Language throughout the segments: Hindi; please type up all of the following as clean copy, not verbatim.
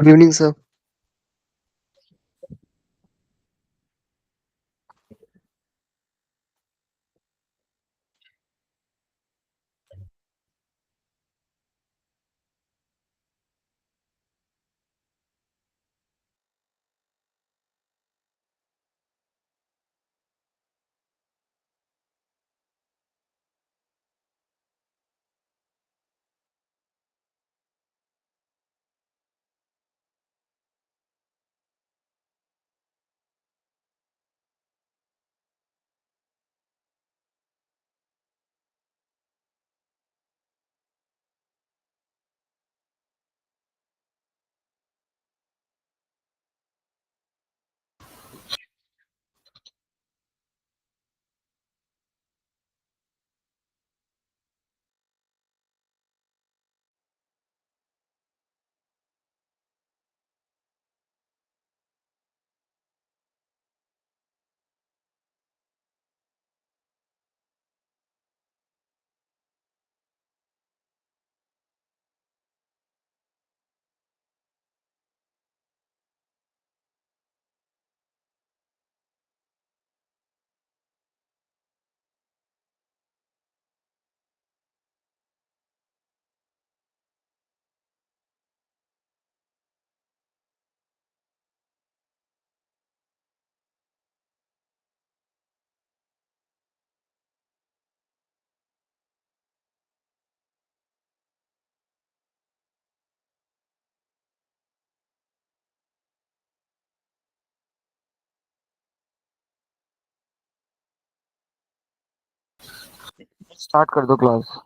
Good evening sir. स्टार्ट कर दो class.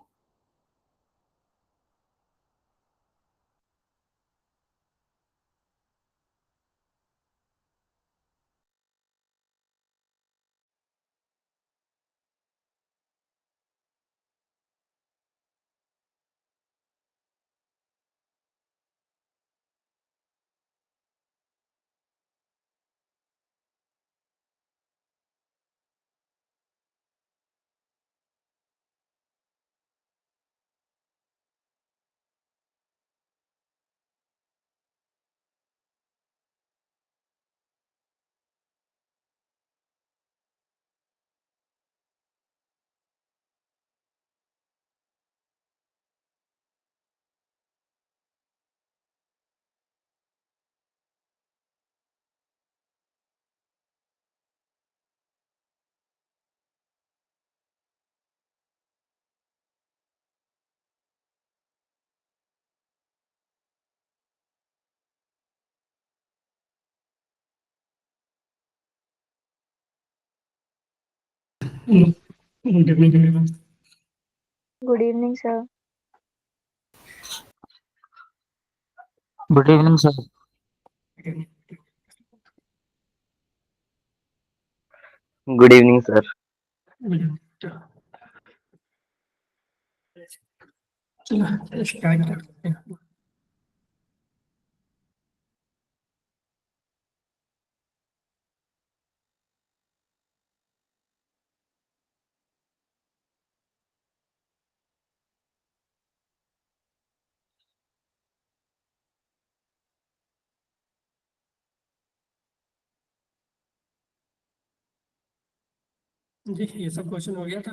Good evening everyone. Good evening sir. Good evening sir. Good evening sir. चलो स्टार्ट करते हैं। जी ये सब क्वेश्चन हो गया था।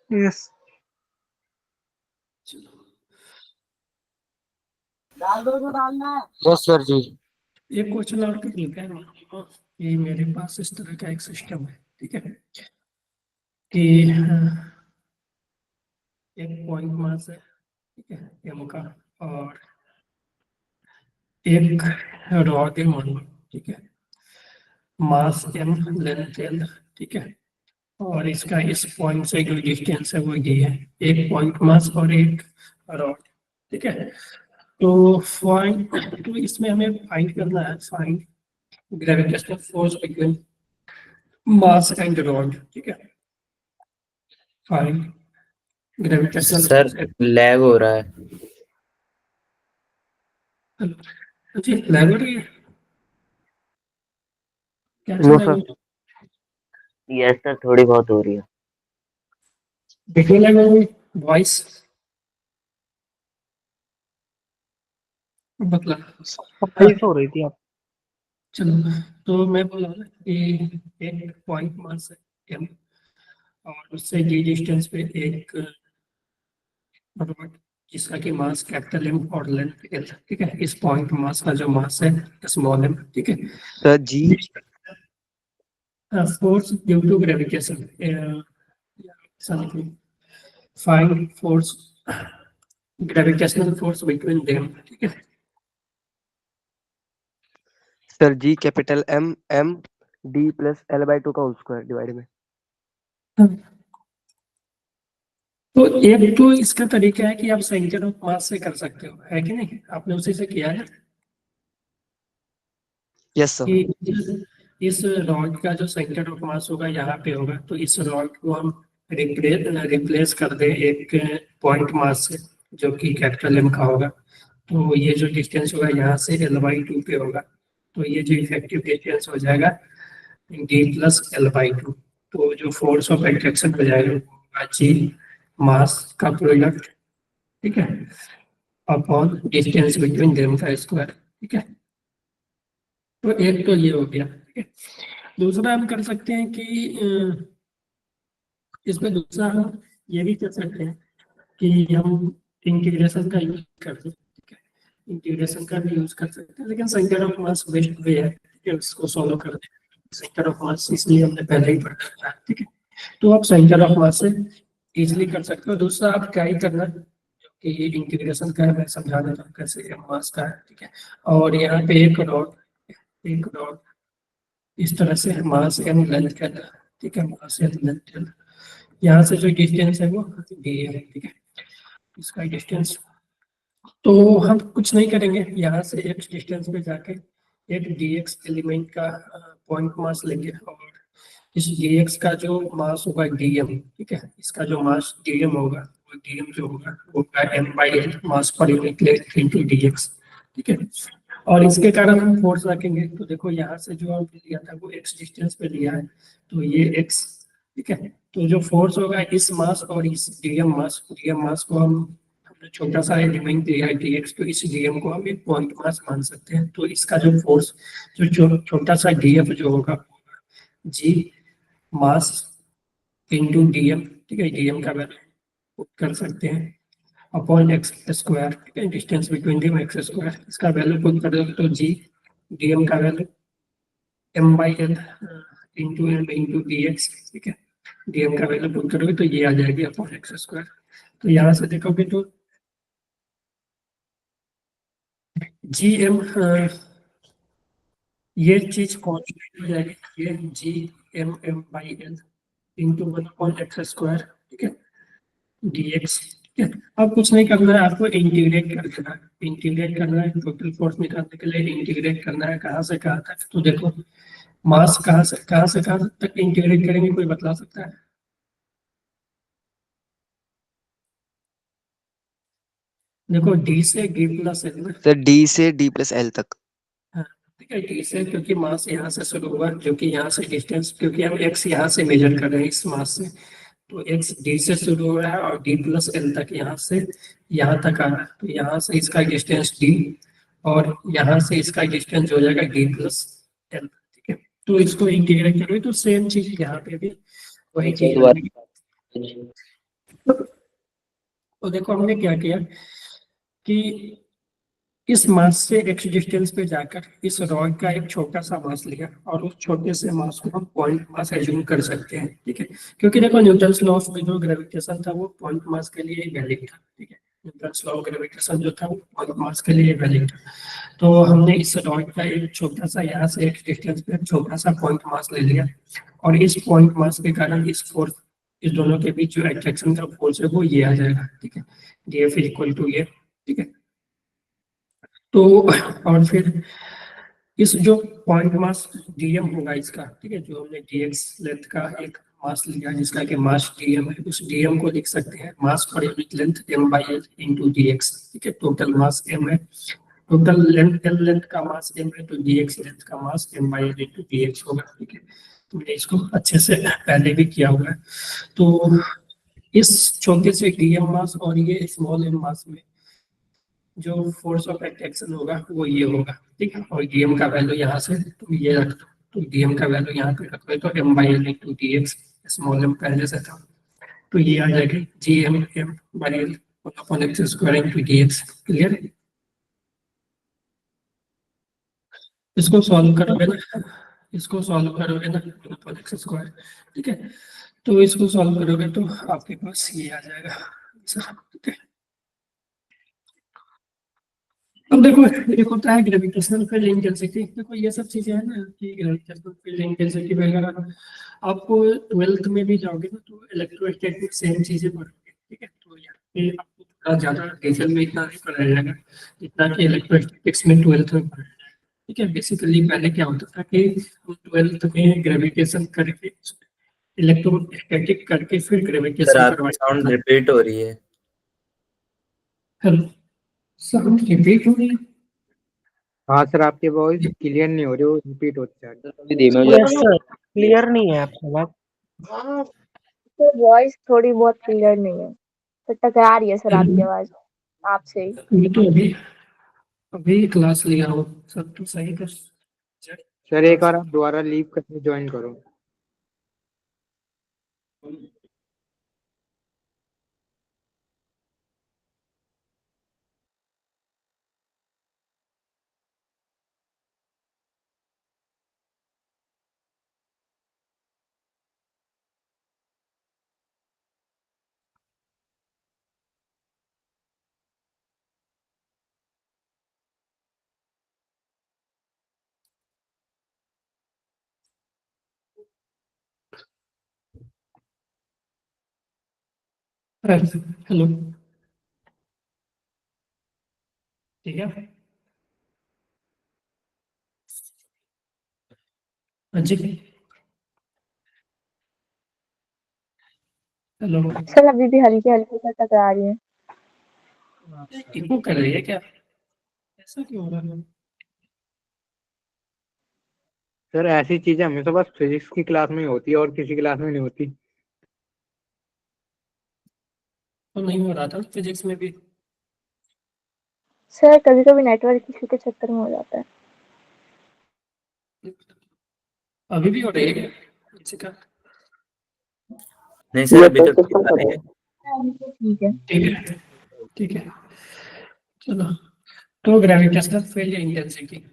यस। यस सर जी। एक क्वेश्चन और कर लेते हैं। कि मेरे पास इस तरह का एक सिस्टम है, ठीक है, कि एक पॉइंट मास है, ठीक है, एम का, और एक रॉड है मान लो, ठीक है, मास एम, लेंथ एल, ठीक है, और इसका इस पॉइंट से जो डिस्टेंस है वो ये है, एक पॉइंट मास और एक रॉड, ठीक है। तो फाइंड, तो इसमें हमें फाइंड करना है, find gravitational force between mass and rod, ठीक है, फाइंड ग्रेविटेशनल सर लैग हो रहा है। जी लैग हो रही है, कैसे नो लैग हो सर। रही है? यस सर, थोड़ी बहुत हो रही है। देखो लैग हो रही, वॉइस बतला। 27 हो रही थी आप। चलो, तो मैं बोला ना कि एक पॉइंट मास है m, और उससे d डिस्टेंस पे एक रॉड जिसका कि मास कैपिटल M और लेंथ L, ठीक है। इस पॉइंट मास का जो मास है स्मॉल m, ठीक है। Sir G force due to gravitation, find force gravitational force between them, ठीक है। Sir G capital M M D plus L/2 का होल स्क्वायर डिवाइड में। तो एक तो इसका तरीका है कि आप सेंटर ऑफ मास से कर सकते हो, है कि नहीं? आपने उसी से किया है यस सर। कि इस रॉड का जो सेंटर ऑफ मास होगा यहाँ पे होगा, तो इस रॉड को हम रिप्लेस कर दें एक पॉइंट मास से जो कि कैपिटल M का होगा। तो ये जो डिस्टेंस होगा यहाँ से L/2 पे होगा, तो ये जो इफेक्टिव डिस्टेंस हो जाएगा D प्लस L/2। तो जो फोर्स ऑफ एट्रैक्शन हो जाएगा वो होगा G मास का प्रोडक्ट, ठीक है, अपॉन डिस्टेंस बिटवीन देम का स्क्वायर, ठीक है। तो एक तो ये हो गया, ठीक है। दूसरा हम कर सकते हैं कि इसमें दूसरा हम ये भी कर सकते हैं कि हम इंटीग्रेशन का यूज कर दें, ठीक है। इंटीग्रेशन का भी यूज कर सकते हैं, लेकिन centre of mass best way है, ठीक है, उसको सॉल्व कर दें। सेंटर ऑफ मास इसलिए हमने पहले ही पढ़ा था, ठीक है। तो आप सेंटर ऑफ मास से इजिली कर सकते हो। दूसरा आप क्या ही करना कि ये इंटीग्रेशन का है, मैं समझा देता हूँ कैसे मास का है, ठीक है। और यहाँ पे एक रॉड इस तरह से मास m लेंथ का, ठीक है, मास m लेंथ, यहाँ से जो डिस्टेंस है वो d है, ठीक है, इसका डिस्टेंस। तो हम कुछ नहीं करेंगे, यहाँ से x डिस्टेंस पे जाके एक dx एलिमेंट का पॉइंट मास लेंगे, और इस dx का जो मास होगा dm, ठीक है, इसका जो मास dm होगा वो dm जो होगा वो होगा m/l मास per unit length into dx, ठीक है। और इसके कारण हम फोर्स रखेंगे, तो देखो यहाँ से जो हमने लिया था वो x डिस्टेंस पे लिया है, तो ये x, ठीक है। तो जो फोर्स होगा इस मास और इस dm मास को हमने छोटा सा एलिमेंट दिया है dx, तो इस dm को हम एक पॉइंट मास मान सकते हैं। तो इसका जो फोर्स जो छोटा सा df जो होगा g मास इंटू dm, ठीक है, dm का वैल्यू कर सकते हैं अपॉन एक्स स्क्वायर, ठीक है, distance between them x square, इसका वैल्यू पुट कर दो तो जी dm का value m/l into m into dx, ठीक है, dm का वैल्यू पुट करोगे तो ये आ जाएगी अपॉन एक्स स्क्वायर। तो यहाँ से देखोगे तो gm ये चीज कॉन्स्टेंट हो जाएगी, ये gm/l इंटू 1/x², ठीक है, dx, ठीक है। अब कुछ नहीं करना है, आपको इंटीग्रेट कर देना है, इंटीग्रेट करना है टोटल फोर्स निकालने के लिए, इंटीग्रेट करना है कहाँ से कहाँ तक। तो देखो मास कहाँ से कहाँ तक इंटीग्रेट करेंगे, कोई बता सकता है? देखो d से d plus l, sir D से D प्लस L तक। ठीक है, d से, क्योंकि मास यहाँ से शुरू हुआ, जो कि यहाँ से डिस्टेंस, क्योंकि हम x यहाँ से मेजर कर रहे हैं इस मास से, तो x d से शुरू हो रहा है और d प्लस l तक यहाँ से यहाँ तक आ रहा है, तो यहाँ से इसका डिस्टेंस d और यहाँ से इसका डिस्टेंस हो जाएगा d प्लस l, ठीक है। तो इसको इंटीग्रेट करोगे तो सेम चीज यहाँ पे भी वही चीज होगी। तो देखो हमने क्या किया कि इस मास से x डिस्टेंस पे जाकर इस रॉड का एक छोटा सा मास लिया, और उस छोटे से मास को हम पॉइंट मास एज्यूम कर सकते हैं, ठीक है। क्योंकि देखो न्यूटन्स लॉ ऑफ जो ग्रेविटेशन था वो पॉइंट मास के लिए वैलिड था, ठीक है। न्यूटन्स लॉ ऑफ ग्रेविटेशन जो था वो पॉइंट मास के लिए वैलिड था। तो हमने इस रॉड का एक छोटा सा यहाँ से x डिस्टेंस पे एक छोटा सा पॉइंट मास ले लिया, और इस पॉइंट मास के कारण इस फोर्स, इस दोनों के बीच जो एट्रैक्शन का फोर्स है वो ये आ जाएगा, ठीक है, dF इक्वल टू ये, ठीक है। तो और फिर इस जो पॉइंट मास dm होगा इसका, ठीक है, जो हमने dx लेंथ का एक मास लिया जिसका कि मास dm है, उस dm को लिख सकते हैं मास per unit length m/l into dx, ठीक है। टोटल मास m है, टोटल लेंथ l लेंथ का मास m है, तो dx लेंथ का मास m/l इंटू dx होगा, ठीक है। तो मैंने इसको अच्छे से पहले भी किया हुआ है। तो इस छोटे से dm मास और ये स्मॉल m मास में जो फोर्स ऑफ एट्रैक्शन होगा वो ये होगा, ठीक है। और डीएम का वैल्यू यहाँ से तुम ये रख दो, तो डीएम का वैल्यू यहाँ पे रख दो, तो M by L into D X, small M पहले से था, तो ये आ जाएगा G M by L upon X square into D X. Clear? इसको सॉल्व करोगे ना, इसको सॉल्व करोगे ना अपॉन एक्स स्क्वायर, ठीक है। तो इसको सॉल्व करोगे तो आपके पास ये आ जाएगा, ठीक है। अब देखो, एक होता है ग्रेविटेशनल फील्ड इंटेंसिटी। देखो ये सब चीजें हैं ना कि ग्रेविटेशनल फील्ड इंटेंसिटी वगैरह आपको 12th में भी जाओगे ना तो इलेक्ट्रोस्टैटिक सेम चीजें पढ़ोगे, ठीक है। तो यहाँ पे आपको थोड़ा ज्यादा डिटेल में इतना नहीं पढ़ाया जाएगा जितना कि इलेक्ट्रोस्टैटिक्स में 12th में पढ़ाया जाएगा, ठीक है। बेसिकली पहले क्या होता था कि हम 12th में ग्रेविटेशन करके इलेक्ट्रोस्टैटिक करके फिर सर ग्रेविटेशन आपकी साउंड रिपीट हो रही है। हेलो, साउंड रिपीट हो रही है? हाँ सर, आपकी वॉइस क्लियर नहीं हो रही, वो रिपीट होती है। अभी धीमे हो यस सर, क्लियर नहीं है आपकी बात। तो वॉइस थोड़ी बहुत क्लियर नहीं है, तो टकरा रही है सर आपकी आवाज आपसे ही। मैं तो अभी क्लास लिया हूँ, सब तो सही कर। सर एक बार आप दोबारा लीव करके ज्वाइन करो। हेलो, ठीक है। हाँ जी, हेलो। सर अभी भी हल्की हल्की सा टकरा रही है। इको कर रही है क्या? ऐसा क्यों हो रहा है? सर ऐसी चीजें हमेशा बस फिजिक्स की क्लास में ही होती है और किसी क्लास में नहीं होती। तो नहीं हो रहा था फिजिक्स में भी? सर कभी कभी नेटवर्क इशू के चक्कर में हो जाता है। अभी भी हो रही है क्या किसी का? नहीं सर, अभी तो ठीक आ रही है। ठीक है। ठीक है, ठीक है, चलो। तो ग्रेविटेशनल फील्ड इंटेंसिटी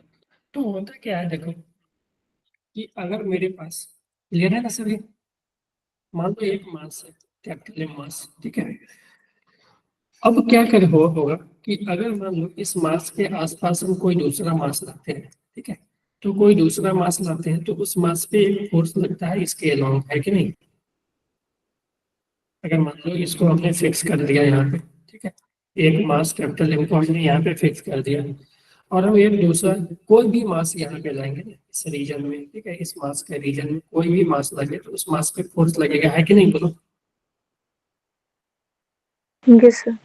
तो होता क्या है, देखो कि अगर मेरे पास, क्लियर है ना सभी, मान लो एक मास है, कैपिटल एम मास, ठीक है। अब क्या कर होगा कि अगर मान लो इस मास के आसपास हम कोई दूसरा मास लाते हैं, ठीक है। तो कोई दूसरा मास लाते हैं तो उस मास पे एक फोर्स लगता है इसके अलाउंग, है कि नहीं? अगर मान लो इसको हमने फिक्स कर दिया यहाँ पे, ठीक है, एक मास कैपिटल एम को हमने यहाँ पे फिक्स कर दिया, और हम एक दूसरा कोई भी मास यहाँ पे लाएंगे ना इस रीजन में, ठीक है, इस मास के रीजन में कोई भी मास लगे तो उस मास पे फोर्स लगेगा, है कि नहीं, बोलो। Yes sir.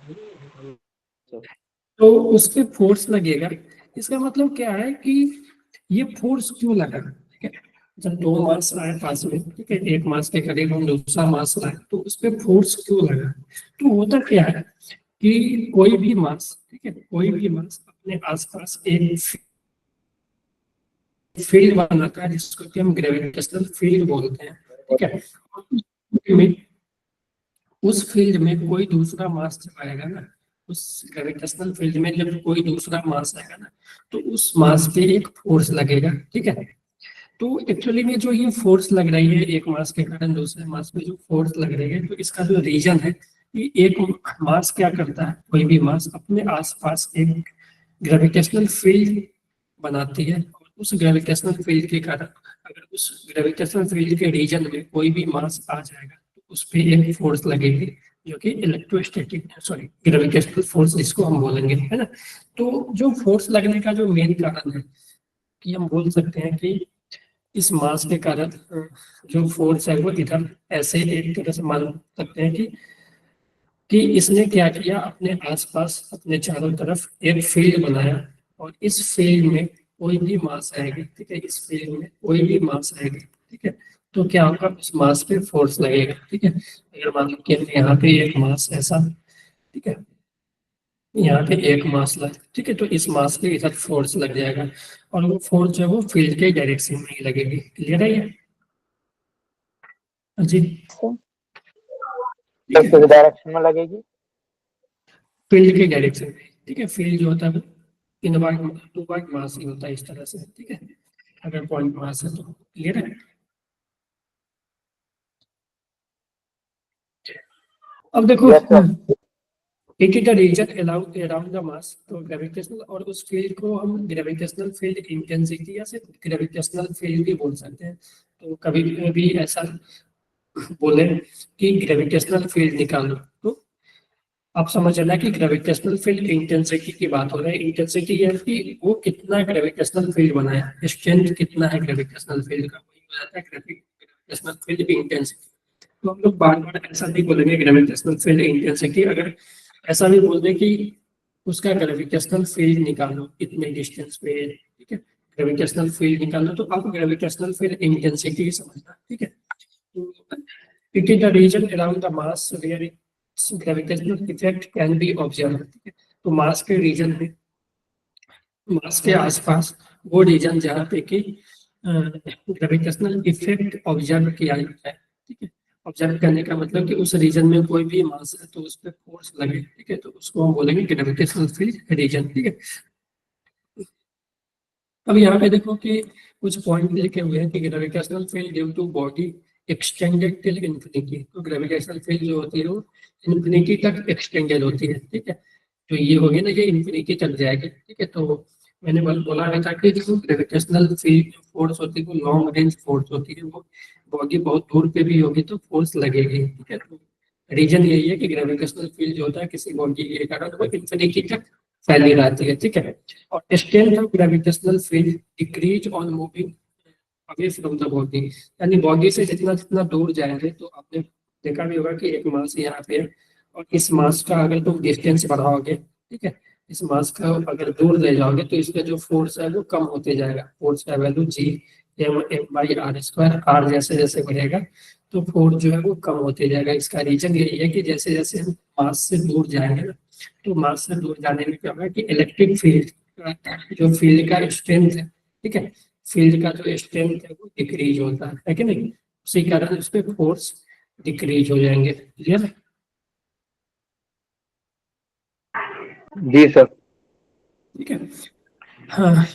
तो उस पे फोर्स लगेगा, इसका मतलब क्या है कि ये फोर्स क्यों लगा, ठीक है। जब दो मास आए पास में, ठीक है, एक मास के करीब हम दूसरा मास लाए तो उस पे फोर्स क्यों लगा? तो होता क्या है कि कोई भी मास, ठीक है, कोई भी मास अपने आसपास एक फील्ड बनाता है जिसको कि हम ग्रेविटेशनल फील्ड बोलते हैं, ठीक है। उस फील्ड में कोई दूसरा मास जब आएगा ना, उस ग्रेविटेशनल फील्ड में जब कोई दूसरा मास आएगा ना तो उस मास पे एक फोर्स लगेगा, ठीक है। तो एक्चुअली में जो ये फोर्स लग रही है एक मास के कारण दूसरे मास पे जो फोर्स लग रही है, तो इसका जो रीजन है कि एक मास क्या करता है, कोई भी मास अपने आसपास एक ग्रेविटेशनल फील्ड बनाती है, और उस ग्रेविटेशनल फील्ड के कारण अगर उस ग्रेविटेशनल फील्ड के रीजन में कोई भी मास आ जाएगा तो उस पर एक फोर्स लगेगी जो कि इलेक्ट्रोस्टैटिक, सॉरी, ग्रेविटेशनल फोर्स जिसको हम बोलेंगे, है ना। तो जो फोर्स लगने का जो मेन कारण है कि हम बोल सकते हैं कि इस मास के कारण जो फोर्स है वो इधर ऐसे एक तरह से मान सकते हैं कि इसने क्या किया, अपने आसपास अपने चारों तरफ एक फील्ड बनाया, और इस फील्ड में कोई भी मास आएगी, ठीक है, इस फील्ड में कोई भी मास आएगी, ठीक है, तो क्या होगा, उस मास पे फोर्स लगेगा, ठीक है। अगर मान लो कि यहाँ पे एक मास ऐसा, ठीक है, यहाँ पे एक मास लग, ठीक है, तो इस मास के इधर फोर्स लग जाएगा और वो फोर्स जो है वो फील्ड के डायरेक्शन में ही लगेगी। क्लियर है ये? जी सर ठीक है, किस डायरेक्शन में लगेगी? फील्ड के डायरेक्शन में, ठीक है। फील्ड जो होता है वो टू बाई मास ही होता है इस तरह से, ठीक है, अगर पॉइंट मास है तो। क्लियर है? अब देखो, Yes, sir. It is the region around the मास, तो ग्रेविटेशनल, और उस फील्ड को हम ग्रेविटेशनल फील्ड इंटेंसिटी या सिर्फ ग्रेविटेशनल फील्ड भी बोल सकते हैं। तो कभी भी ऐसा बोले कि ग्रेविटेशनल फील्ड निकालो, तो आप समझ लेना कि ग्रेविटेशनल फील्ड इंटेंसिटी की बात हो रही है। इंटेंसिटी ये है कि वो कितना ग्रेविटेशनल फील्ड बनाया, स्ट्रेंथ कितना है ग्रेविटेशनल फील्ड का, वही हो जाता है ग्रेविटेशनल फील्ड इंटेंसिटी। तो हम लोग बार बार ऐसा नहीं बोलेंगे ग्रेविटेशनल फील्ड इंटेंसिटी, अगर ऐसा भी बोल दे कि उसका ग्रेविटेशनल फील्ड निकालो इतने डिस्टेंस पे, ठीक है, ग्रेविटेशनल फील्ड निकालो, तो आप ग्रेविटेशनल फील्ड इंटेंसिटी समझना, ठीक है। It is the region around the mass where gravitational effect can be observe, ठीक है। तो मास के रीजन में, मास के आसपास वो रीजन जहाँ पे कि ग्रेविटेशनल इफेक्ट ऑब्जर्व किया जाता है, ठीक है। ऑब्जर्व करने का मतलब कि उस रीजन में कोई भी मास है तो उस पर फोर्स लगे, ठीक है, तो उसको हम बोलेंगे ग्रेविटेशनल फील्ड रीजन, ठीक है। अब यहाँ पे देखो कि कुछ पॉइंट लिखे हुए हैं कि gravitational field due to body extended till infinity, तो ग्रेविटेशनल फील्ड जो होती है वो इन्फिनिटी तक एक्सटेंडेड होती है, ठीक है। तो ये होगी ना, ये इन्फिनिटी तक जाएगी, ठीक है। तो मैंने बोला था कि जो ग्रेविटेशनल फील्ड फोर्स होती है वो लॉन्ग रेंज फोर्स होती है, वो बॉडी बहुत दूर पे भी होगी तो फोर्स लगेगी, ठीक है। तो रीजन यही है कि ग्रेविटेशनल फील्ड जो होता है किसी बॉडी के कारण वो इन्फिनिटी तक फैली रहती है, ठीक है। और strength of gravitational field decrease on moving away from the body, यानी बॉडी से जितना जितना दूर जाएंगे, तो आपने देखा भी होगा कि एक मास यहाँ पे है और इस मास का अगर तुम डिस्टेंस बढ़ाओगे, ठीक है, इस मास का अगर दूर ले जाओगे तो इसका जो फोर्स है वो कम होते जाएगा। फोर्स का value G M by R square, R जैसे जैसे बढ़ेगा तो फोर्स जो है वो कम होते जाएगा। इसका रीजन यही है कि जैसे जैसे हम मास से दूर जाएंगे ना, तो मास से दूर जाने में क्या होगा कि इलेक्ट्रिक फील्ड, जो फील्ड का स्ट्रेंथ है, ठीक है, फील्ड का जो स्ट्रेंथ है वो डिक्रीज होता है कि नहीं, उसी कारण उस पर फोर्स डिक्रीज हो जाएंगे। क्लियर है? जी सर। ठीक है। हाँ,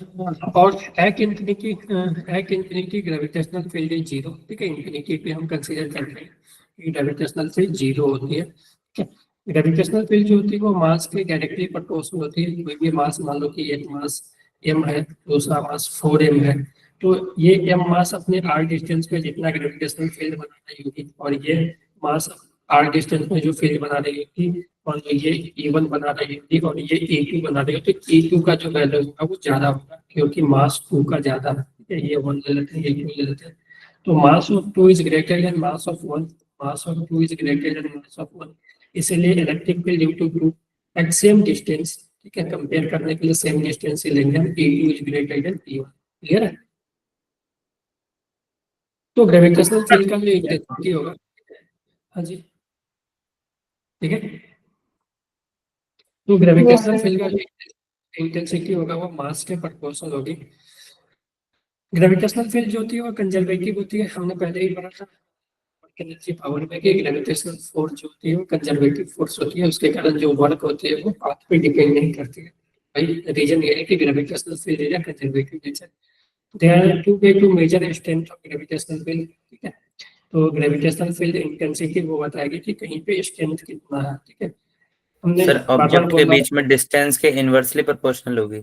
और एक infinity gravitational field is zero, ठीक है। इंफिनिटी पे हम कंसीडर करते हैं कि ग्रेविटेशनल फील्ड जीरो होती है, ठीक है। ग्रेविटेशनल फील्ड जो होती है वो मास के डायरेक्टली प्रोपोर्शनल होती है। कोई भी मास, मान लो कि एक मास m है, दूसरा मास 4m है, तो ये m मास अपने r डिस्टेंस पे जितना ग्रेविटेशनल फील्ड बना रही होगी और ये मास r डिस्टेंस में जो फील्ड बना रही होगी, और ये E1 बना रही होगी और ये E2 बना रही होगी, तो E2 का जो वैल्यू होगा वो ज्यादा होगा क्योंकि मास 2 का ज्यादा है, ठीक है। ये 1 ले लेते हैं, ये 2 ले लेते हैं, तो mass of 2 is greater than mass of 1, mass of 2 is greater than mass of 1, इसलिए electric field due to group at same distance, ठीक है, कंपेयर करने के लिए सेम डिस्टेंस से लेंगे हम, E2 is greater then E1। Clear है? तो ग्रेविटेशनल फील्ड का जो इंटेंसिटी होगा, हाँ जी, ठीक है, तो ग्रेविटेशनल Yes, फील्ड का जो इंटेंसिटी होगा वो मास के प्रोपोर्शनल होगी। ग्रेविटेशनल फील्ड जो होती है वो कंजर्वेटिव होती है, हमने पहले ही पढ़ा था एनर्जी पावर में कि ग्रेविटेशनल फोर्स जो होती है वो कंजर्वेटिव फोर्स होती है, उसके कारण जो वर्क होती है वो पाथ पे डिपेंड नहीं करती है। भाई रीजन ये है कि ग्रेविटेशनल फील्ड है conservative nature. There are two way to measure strength of gravitational field, ठीक है। तो ग्रेविटेशनल फील्ड इंटेंसिटी वो बताएगी कि कहीं पे स्ट्रेंथ कितना है, ठीक है। हमने सर बार बार ऑब्जेक्ट के बोला, बीच में डिस्टेंस के इनवर्सली प्रोपोर्शनल होगी।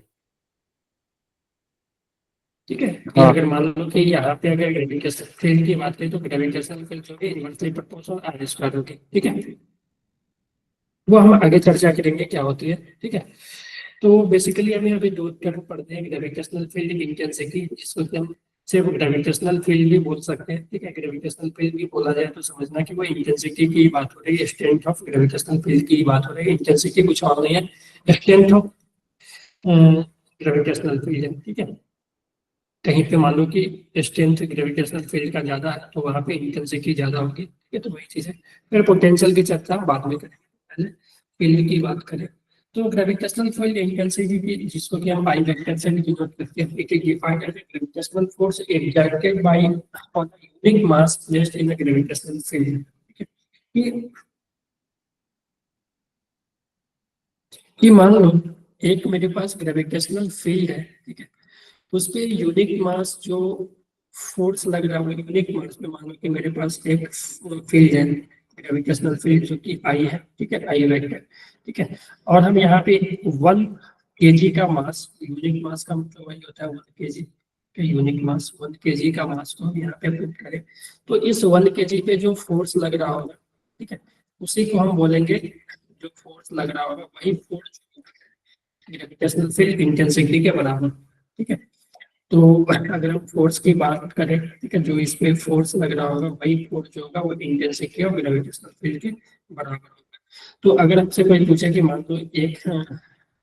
ठीक है, कि हाँ। अगर मान लो कि यहाँ पे अगर ग्रेविटेशनल फील्ड की बात करें तो ग्रेविटेशनल फील्ड जो है इनवर्सली प्रोपोर्शनल आर स्क्वायर होगी, ठीक है। वो हम आगे चर्चा करेंगे क्या होती है, ठीक है। तो बेसिकली हमें अभी दो टर्म पढ़ते हैं, ग्रेविटेशनल फील्ड इंटेंसिटी, जिसको कि हम सिर्फ ग्रेविटेशनल फील्ड भी बोल सकते हैं, ठीक है। ग्रेविटेशनल फील्ड भी बोला जाए तो समझना कि वो इंटेंसिटी की बात हो रही है, स्ट्रेंथ ऑफ ग्रेविटेशनल फील्ड की बात हो रही है। इंटेंसिटी कुछ और नहीं है, स्ट्रेंथ ऑफ ग्रेविटेशनल फील्ड है, ठीक है। कहीं पे मान लो कि स्ट्रेंथ ग्रेविटेशनल फील्ड का ज्यादा है तो वहां पे इंटेंसिटी ज्यादा होगी, ठीक है। तो वही चीज है। फिर पोटेंशियल की चर्चा हम बाद में करेंगे, पहले फील्ड की बात करें। तो ग्रेविटेशनल फील्ड इंटेंसिटी जिसको कि हम आई वेक्टर से भी डिनोट करते हैं, it is defined as gravitational force exerted by on unique mass placed in the gravitational field. ठीक है, कि मान लो एक मेरे पास ग्रेविटेशनल फील्ड है, ठीक है, उस पे यूनिक मास जो फोर्स लग रहा है यूनिक मास पे, मान लो कि मेरे पास एक फील्ड है ग्रेविटेशनल फील्ड जो कि आई है, ठीक है, आई वेक्टर, ठीक है, और हम यहाँ पे 1 kg का मास, यूनिक मास का मतलब वही होता है 1 kg का यूनिक मास, 1 kg का मास को हम यहाँ पे पुट करें, तो इस 1 kg पे जो फोर्स लग रहा होगा, ठीक है, उसी को हम बोलेंगे, जो फोर्स लग रहा होगा वही फोर्स ग्रेविटेशनल फील्ड इंटेंसिटी के बराबर। ठीक है, तो अगर हम फोर्स की बात करें, ठीक है, जो इस पे फोर्स लग रहा होगा वही फोर्स जो होगा वो इंटेंसिटी और ग्रेविटेशनल फील्ड के बराबर होगा। तो अगर हमसे कोई पूछे कि मान लो एक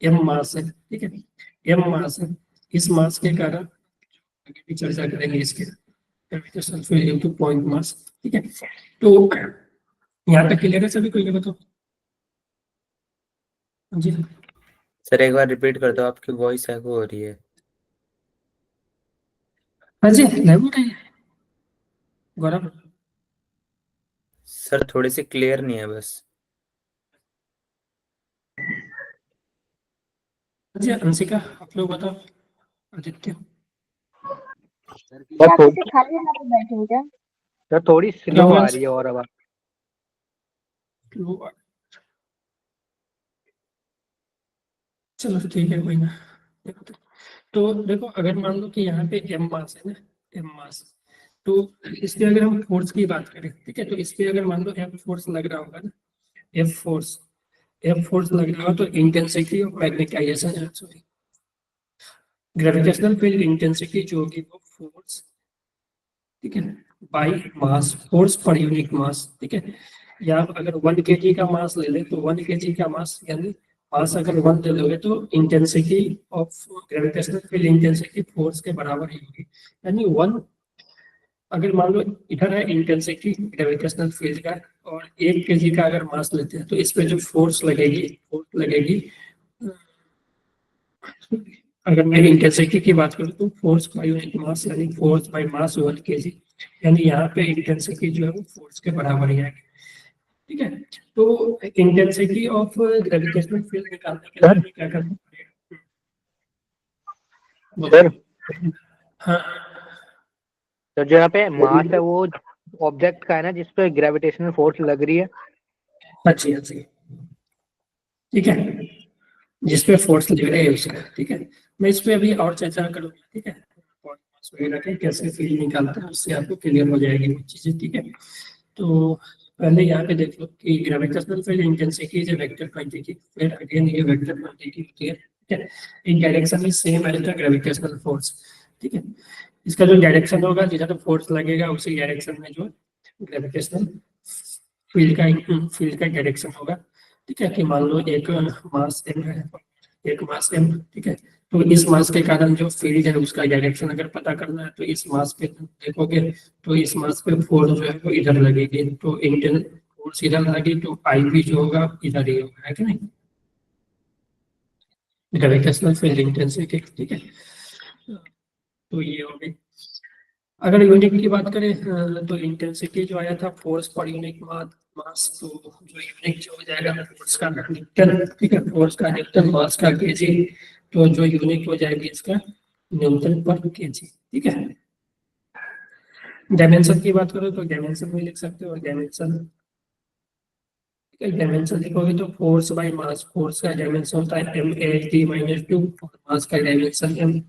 एम मास है, ठीक है, एम मास है, इस मास के कारण आगे भी चर्चा करेंगे इसके gravitational field into point mass. ठीक है, तो यहाँ तक क्लियर है सभी को, ये बताओ जी। सर एक बार रिपीट कर दो, आपकी वॉइस एको हो रही है। हाँ जी, नहीं बोल रही है गौरव? सर थोड़ी सी क्लियर नहीं है बस। जी अंशिका, आप लोग बताओ, आदित्य। क्या आप ऐसे खाली जगह पे बैठे हो क्या? सर थोड़ी क्या स्लो हुआ? आ रही है और आवाज। चलो ठीक है, कोई ना। तो देखो, अगर मान लो कि यहाँ पे एम मास है ना, एम मास, तो इस पे अगर हम फोर्स की बात करें, ठीक है, तो इस पे अगर मान लो एफ फोर्स लग रहा होगा ना, एफ फोर्स, एफ फोर्स लग रहा हो तो intensity of magnetization, sorry, gravitational field intensity जो होगी वो फोर्स, ठीक है, by mass, force per unit mass, ठीक है, या आप अगर 1 kg का मास ले लें तो 1 kg का मास यानी मास अगर 1 ले लोगे तो intensity of gravitational field intensity force के बराबर ही होगी, यानी 1, अगर मान लो इधर है इंटेंसिटी ग्रेविटेशनल फील्ड का, और 1 kg का अगर मास लेते हैं तो इस पे जो फोर्स लगेगी, फोर्स लगेगी, अगर मैं इंटेंसिटी की बात करूँ तो फोर्स बाई यूनिट मास यानी फोर्स बाई मास 1 kg, यानी यहाँ पे इंटेंसिटी जो है वो फोर्स के बराबर ही आएगी। ठीक है, तो इंटेंसिटी ऑफ ग्रेविटेशनल फील्ड निकालने के लिए हमें क्या करना पड़ेगा? सर हाँ तो जो यहाँ पे मास है वो ऑब्जेक्ट का है ना जिसपे ग्रेविटेशनल फोर्स लग रही है। अच्छी अच्छी, ठीक है, जिसपे फोर्स लग रही है उसका, ठीक है, मैं इस पे अभी और चर्चा करूंगा, ठीक है, पॉइंट्स वगैरह के कैसे फील्ड निकालते हैं उससे आपको क्लियर हो जाएगी वो चीजें। ठीक है, तो पहले यहाँ पे देख लो कि gravitational field intensity is vector quantity, फिर अगेन ये वेक्टर क्वांटिटी होती है, ठीक है, in direction is same as the gravitational force. ठीक है, इसका जो डायरेक्शन होगा जिधर फोर्स लगेगा उसी डायरेक्शन में जो ग्रेविटेशनल फील्ड का डायरेक्शन होगा। ठीक है, कि मान लो एक मास एम है, एक मास एम, ठीक है, तो इस मास के कारण जो फील्ड है उसका डायरेक्शन अगर पता करना है तो इस मास पे देखोगे, तो इस मास पे फोर्स जो है वो इधर लगेगी, तो इंटेंस फोर्स इधर लगी तो आई भी जो होगा इधर ही होगा, है कि नहीं, ग्रेविटेशनल फील्ड इंटेंसिटी। ठीक है, तो ये हो गई। अगर यूनिट की बात करें तो इंटेंसिटी जो आया था फोर्स पर यूनिट मास, तो जो यूनिट जो हो जाएगा फोर्स का न्यूटन, ठीक है, फोर्स का न्यूटन, मास का केजी, तो जो यूनिट हो जाएगी इसका न्यूटन पर केजी। ठीक है, डायमेंशन की बात करो तो डायमेंशन में लिख सकते हो, डायमेंशन, डायमेंशन लिखोगे तो फोर्स बाय मास, फोर्स का डायमेंशन होता है एम ए टी माइनस 2, और मास का डायमेंशन एम,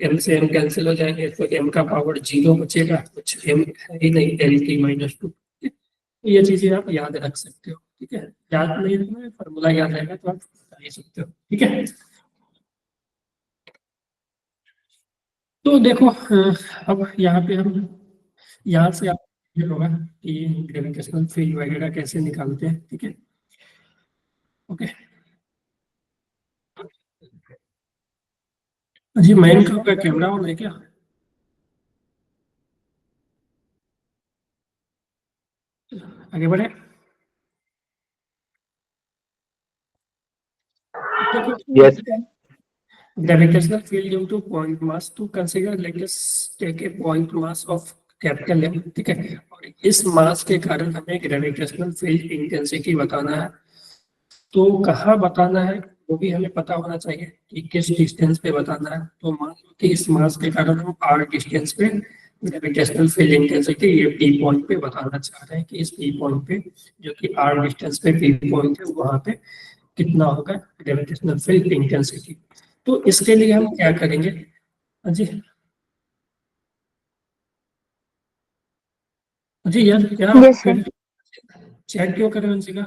एम से एम कैंसिल हो जाएंगे तो एम का पावर 0 बचेगा, कुछ एम है ही नहीं, एल टी माइनस 2। ये चीजें आप याद रख सकते हो। ठीक है, याद नहीं रखना है, फॉर्मूला याद रहेगा तो आप बता ही सकते हो। ठीक है, तो देखो अब यहाँ पे हम, यहाँ से आप ये होगा कि ग्रेविटेशनल फील्ड वगैरह कैसे निकालते हैं। ठीक है, ओके जी, मैन का आपका कैमरा ऑन है क्या? आगे बढ़े। देखो Yes. gravitational field due to point mass to consider, let us take a point mass of capital M, ठीक है, और इस मास के कारण हमें ग्रेविटेशनल फील्ड इंटेंसिटी बताना है। तो कहाँ बताना है वो भी हमें पता होना चाहिए कि किस डिस्टेंस पे बताना है। तो मान लो कि इस मास के कारण हम r डिस्टेंस पे ग्रेविटेशनल फील्ड इंटेंसिटी ये P पॉइंट पे बताना चाह रहे हैं कि इस P पॉइंट पे, जो कि r डिस्टेंस पे P पॉइंट है, वहां पे कितना होगा ग्रेविटेशनल फील्ड इंटेंसिटी। तो इसके लिए हम क्या करेंगे? हाँ जी, हाँ जी यार, क्या Yes, sir. चैट क्यों करें वंशिका?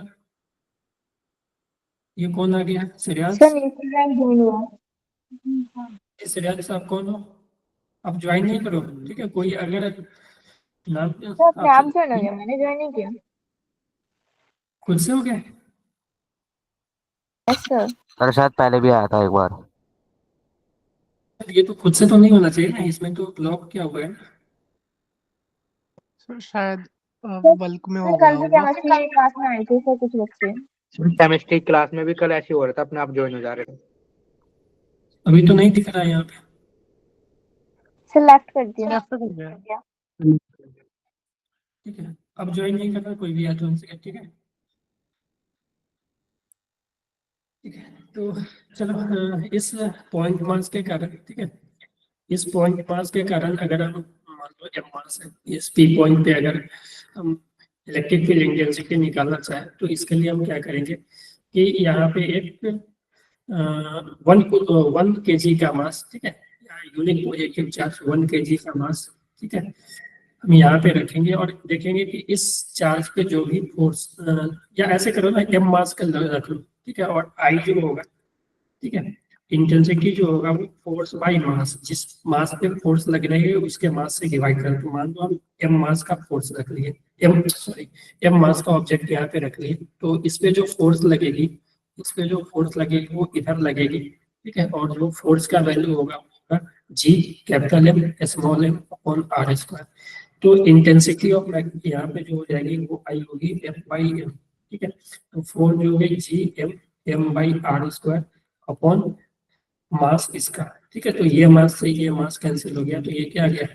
ये कौन आ गया? श्रेयांश? सर न्यूजीलैंड ज्वाइन हुआ। श्रेयांश आप कौन हो? आप ज्वाइन नहीं करो, ठीक है? कोई अगर नाम सर अपने आप आपसे ज्वाइन हो गया, मैंने ज्वाइन नहीं किया। खुद से हो गया? Yes sir. सर शायद पहले भी आया था एक बार। ये तो खुद से तो नहीं होना चाहिए ना, इसमें तो ब्लॉक क्या हुआ है ना। सर शायद बल्क में हो सर गया कल भी होगा। केमिस्ट्री क्लास में आए थे सर कुछ बच्चे। केमिस्ट्री क्लास में भी कल ऐसे हो रहा था, अपने आप ज्वाइन हो जा रहे थे। अभी तो नहीं दिख रहा है यहाँ पे, सर लेफ्ट कर दिया। लेफ्ट कर गया। ठीक है? अब ज्वाइन नहीं करना कोई भी, या तो उनसे, ठीक है? ठीक है, तो चलो इस पॉइंट मास के कारण, ठीक है, इस पॉइंट मास के कारण अगर हम मान लो एम मास है, इस पी पॉइंट पे अगर हम इलेक्ट्रिक फील्ड इंटेंसिटी निकालना चाहें तो इसके लिए हम क्या करेंगे कि यहाँ पे एक 1 kg का मास, ठीक है, यूनिक पॉजिटिव चार्ज 1 kg का मास, ठीक है, हम यहाँ पे रखेंगे और देखेंगे कि इस चार्ज पे जो भी फोर्स, या ऐसे करो ना, एम मास का रख लो, ठीक है, और आई जो होगा, ठीक है, इंटेंसिटी जो होगा वो फोर्स बाई मास, जिस मास पे फोर्स लग रही है उसके मास से डिवाइड करें। तो मान लो हम एम मास का फोर्स रख लिए, एम मास का ऑब्जेक्ट यहाँ पे रख लिए, तो इस पे जो फोर्स लगेगी, इस पे जो फोर्स लगेगी वो इधर लगेगी, ठीक है, और जो फोर्स का वैल्यू होगा वो होगा G capital M small M upon R square. तो इंटेंसिटी ऑफ लाइट यहाँ पे जो हो जाएगी वो आई होगी एफ बाई एम, ठीक है, तो फोर्स जो होगी G M M by R square upon mass इसका, ठीक है, तो ये मास से ये मास कैंसिल हो गया, तो ये क्या आ गया?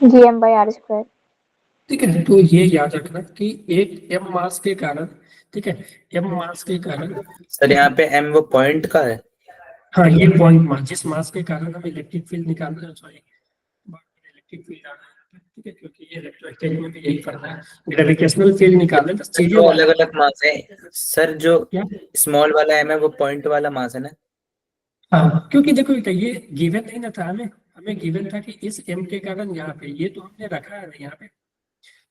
GM by R square। ठीक है, तो ये याद रखना कि एक एम मास के कारण, ठीक है, एम मास के कारण, सर यहाँ पे m वो पॉइंट का है। हाँ ये पॉइंट मास, जिस मास के कारण हम इलेक्ट्रिक फील्ड निकालना है, सॉरी इलेक्ट्रिक फील्ड आ रहा है, ठीक है, क्योंकि ये इलेक्ट्रोस्टैटिक में भी यही करना है, ग्रेविटेशनल फील्ड निकालना है, बस चीजें जो अलग अलग मास है सर, जो क्या? स्मॉल वाला m है वो पॉइंट वाला मास है ना। हाँ, क्योंकि देखो बेटा ये गिवन नहीं ना था हमें, हमें गिवन था कि इस एम के कारण यहाँ पे, ये तो हमने रखा है ना यहाँ पे।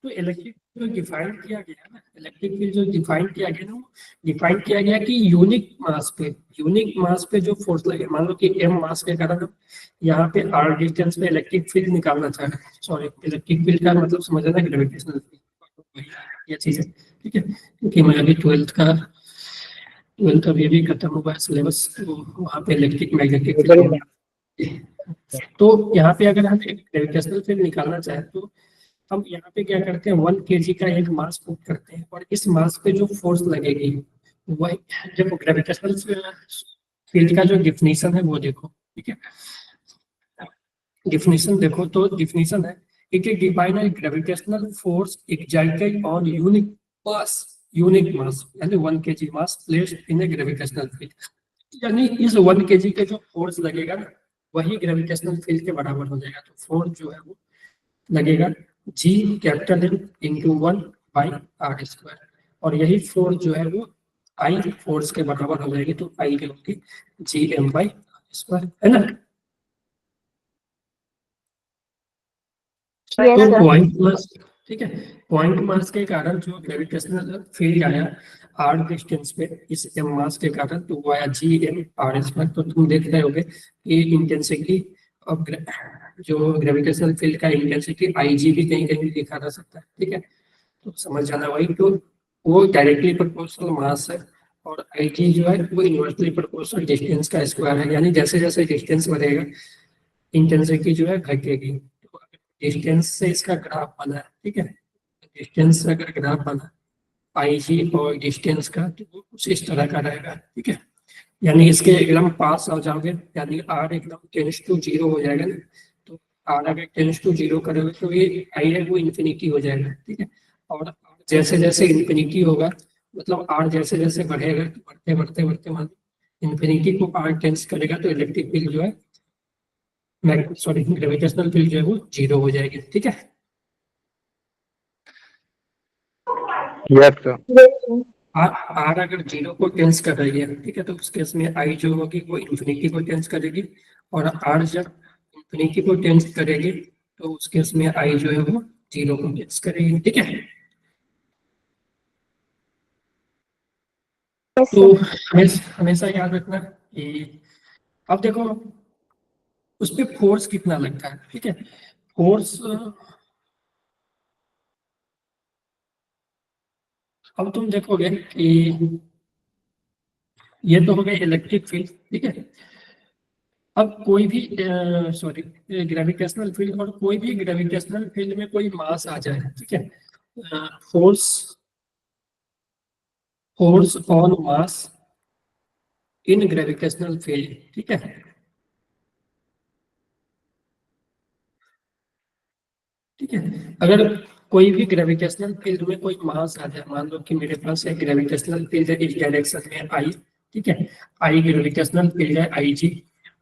तो इलेक्ट्रिक जो डिफाइन किया गया है ना, इलेक्ट्रिक फील्ड जो डिफाइन किया गया ना, वो डिफाइन किया गया कि यूनिक मास पे जो फोर्स लगे, मान लो कि एम मास के कारण हम यहाँ पे आर डिस्टेंस पे इलेक्ट्रिक फील्ड निकालना चाह रहे हैं, सॉरी इलेक्ट्रिक फील्ड का मतलब समझना ग्रेविटेशनल फील्ड, ये चीज है, ठीक है, क्योंकि मैं अभी ट्वेल्थ अभी भी खत्म हुआ है सिलेबस, तो वहाँ पे इलेक्ट्रिक मैग्नेटिक फील्ड, तो यहाँ पे अगर हम एक ग्रेविटेशनल फील्ड निकालना चाहें तो हम यहाँ पे क्या करते हैं, 1 kg का एक मास पुट करते हैं, और इस मास पे जो फोर्स लगेगी वह, जब ग्रेविटेशनल फील्ड का जो डिफिनीशन है वो देखो, ठीक है, डिफिनीशन देखो, तो डिफिनीशन है it is define as gravitational force excited on unique mass यानी 1 kg mass placed in a gravitational field, यानी इस 1 kg के जो फोर्स लगेगा ना वही ग्रेविटेशनल फील्ड के बराबर हो जाएगा। तो फोर्स जो है वो लगेगा G capital M into 1 by R square, और यही फोर्स जो है वो आई फोर्स के बराबर हो जाएगी, तो आई की होगी जी एम बाई स्क्वायर, है ना। Yes, तो sir। पॉइंट मास, ठीक है, पॉइंट मास के कारण जो ग्रेविटेशनल फील्ड आया आर डिस्टेंस पे इस एम मास के कारण, तो वो आया जी एम आर स्क्वायर। तो तुम देख रहे होगे कि इंटेंसिटी ऑफ जो ग्रेविटेशनल फील्ड का इंटेंसिटी आई जी भी कहीं कहीं लिखा जा सकता है, ठीक है, तो समझ जाना वही, तो वो डायरेक्टली प्रोपोर्शनल मास है, और आई जी जो है वो इनवर्सली प्रोपोर्शनल डिस्टेंस का स्क्वायर है, यानी जैसे जैसे डिस्टेंस बढ़ेगा इंटेंसिटी जो है घटेगी। डिस्टेंस से इसका ग्राफ बना है, ठीक है, डिस्टेंस से अगर ग्राफ बना आई जी और डिस्टेंस का, तो वो कुछ इस तरह का रहेगा, ठीक है। यानी इसके एकदम पास आ जाओगे, यानी आर एकदम टेंस टू जीरो हो जाएगा ना, तो आर अगर टेंस टू जीरो करोगे तो ये आई है वो इन्फिनिटी हो जाएगा, ठीक है। और जैसे जैसे इन्फिनिटी होगा, मतलब आर जैसे जैसे बढ़ेगा, तो बढ़ते बढ़ते बढ़ते मान इन्फिनिटी को आर टेंस करेगा तो इलेक्ट्रिक फील्ड जो है, सॉरी ग्रेविटेशनल फील्ड जो है वो जीरो हो जाएगी, ठीक है। Yes sir. yes, आर अगर जीरो को टेंस कर रही है, ठीक है, तो उस केस में आई जो होगी वो इन्फिनिटी को टेंस करेगी, और आर जब इन्फिनिटी को टेंस करेगी तो उस केस में आई जो है वो जीरो को टेंस करेगी, ठीक है। yes, तो sir. हमेशा याद रखना कि अब देखो उस पर फोर्स कितना लगता है, ठीक है। फोर्स अब तुम देखोगे कि ये तो हो गया इलेक्ट्रिक फील्ड, ठीक है। अब कोई भी सॉरी ग्रेविटेशनल फील्ड, और कोई भी ग्रेविटेशनल फील्ड में कोई मास आ जाए, ठीक है, force force on mass in gravitational field, ठीक है। ठीक है, अगर कोई भी ग्रेविटेशनल फील्ड में कोई मास आ जाए, मान लो कि मेरे पास एक ग्रेविटेशनल फील्ड है इस डायरेक्शन में आई, ठीक है, आई ग्रेविटेशनल फील्ड है आई जी,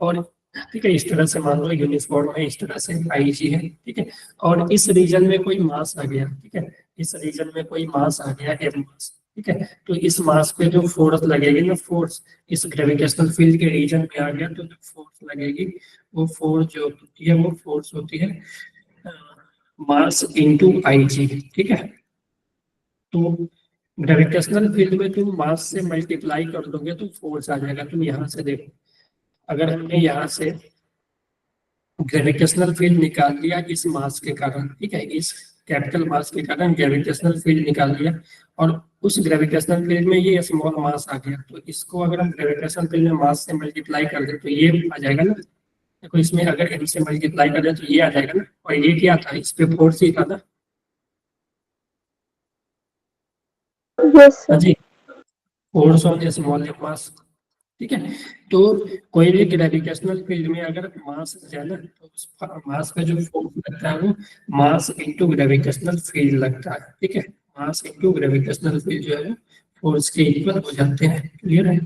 और ठीक है इस तरह से मान लो यूनिफॉर्म है, इस तरह से आई जी है, ठीक है। और इस रीजन में कोई मास आ गया, ठीक है, इस रीजन में कोई मास आ गया एम मास, ठीक है, तो इस मास पे जो फोर्स लगेगी ना, फोर्स इस ग्रेविटेशनल फील्ड के रीजन में आ गया, तो जो फोर्स लगेगी वो फोर्स जो होती है वो फोर्स होती है मास इनटू आई जी, ठीक है। तो ग्रेविटेशनल फील्ड में तुम मास से मल्टीप्लाई कर दोगे तो फोर्स आ जाएगा। तुम यहाँ से देखो, अगर हमने यहाँ से ग्रेविटेशनल फील्ड निकाल लिया इस मास के कारण, ठीक है, इस कैपिटल मास के कारण ग्रेविटेशनल फील्ड निकाल लिया, और उस ग्रेविटेशनल फील्ड में ये स्मॉल मास आ गया, तो इसको अगर हम ग्रेविटेशनल फील्ड में मास से मल्टीप्लाई कर दें तो ये आ जाएगा ना। देखो इसमें अगर एम से मल्टीप्लाई कर दें तो ये आ जाएगा ना, और ये क्या था, इस पे फोर्स ही था ना। yes, हाँ sir. जी, फोर्स ऑन स्मॉल मास, ठीक है। तो कोई भी ग्रेविटेशनल फील्ड में अगर मास है ना, तो उस मास का जो फोर्स लगता है वो मास इनटू ग्रेविटेशनल फील्ड लगता है, ठीक है। मास इनटू ग्रेविटेशनल फील्ड जो है फोर्स के इक्वल हो जाते हैं। क्लियर है?